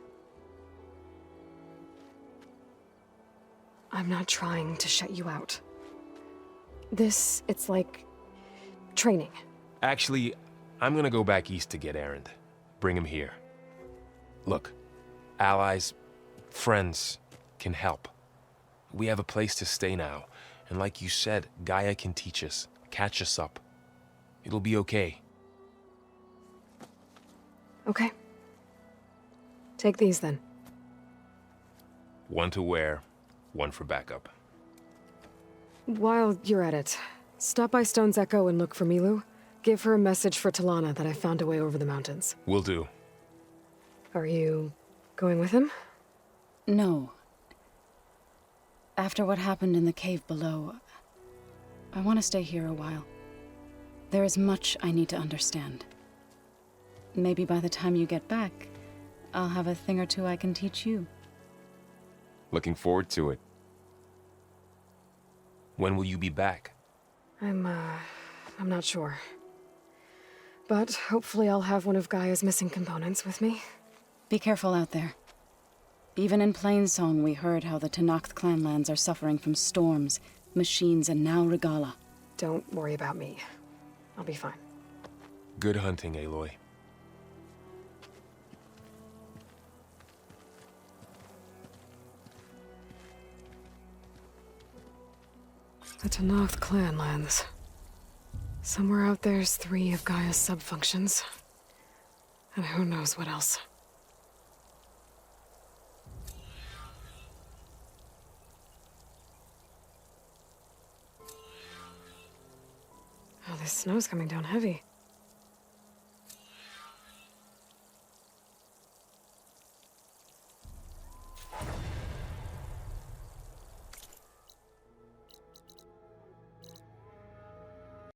S3: I'm not trying to shut you out. It's like training.
S12: Actually, I'm gonna go back east to get Erend. Bring him here. Look, allies, friends can help. We have a place to stay now, and like you said, Gaia can teach us, catch us up. It'll be okay.
S3: Okay. Take these then.
S12: One to wear, one for backup.
S3: While you're at it, stop by Stone's Echo and look for Milu. Give her a message for Talana that I found a way over the mountains.
S12: Will do.
S3: Are you going with him?
S11: No. After what happened in the cave below, I want to stay here a while. There is much I need to understand. Maybe by the time you get back, I'll have a thing or two I can teach you.
S12: Looking forward to it. When will you be back?
S3: I'm not sure. But hopefully I'll have one of Gaia's missing components with me.
S11: Be careful out there. Even in Plainsong, we heard how the Tenakth clanlands are suffering from storms, machines, and now Regala.
S3: Don't worry about me. I'll be fine.
S12: Good hunting, Aloy.
S3: The Tenakth clanlands. Somewhere out there's 3 of Gaia's subfunctions. And who knows what else. Oh, this snow's coming down heavy.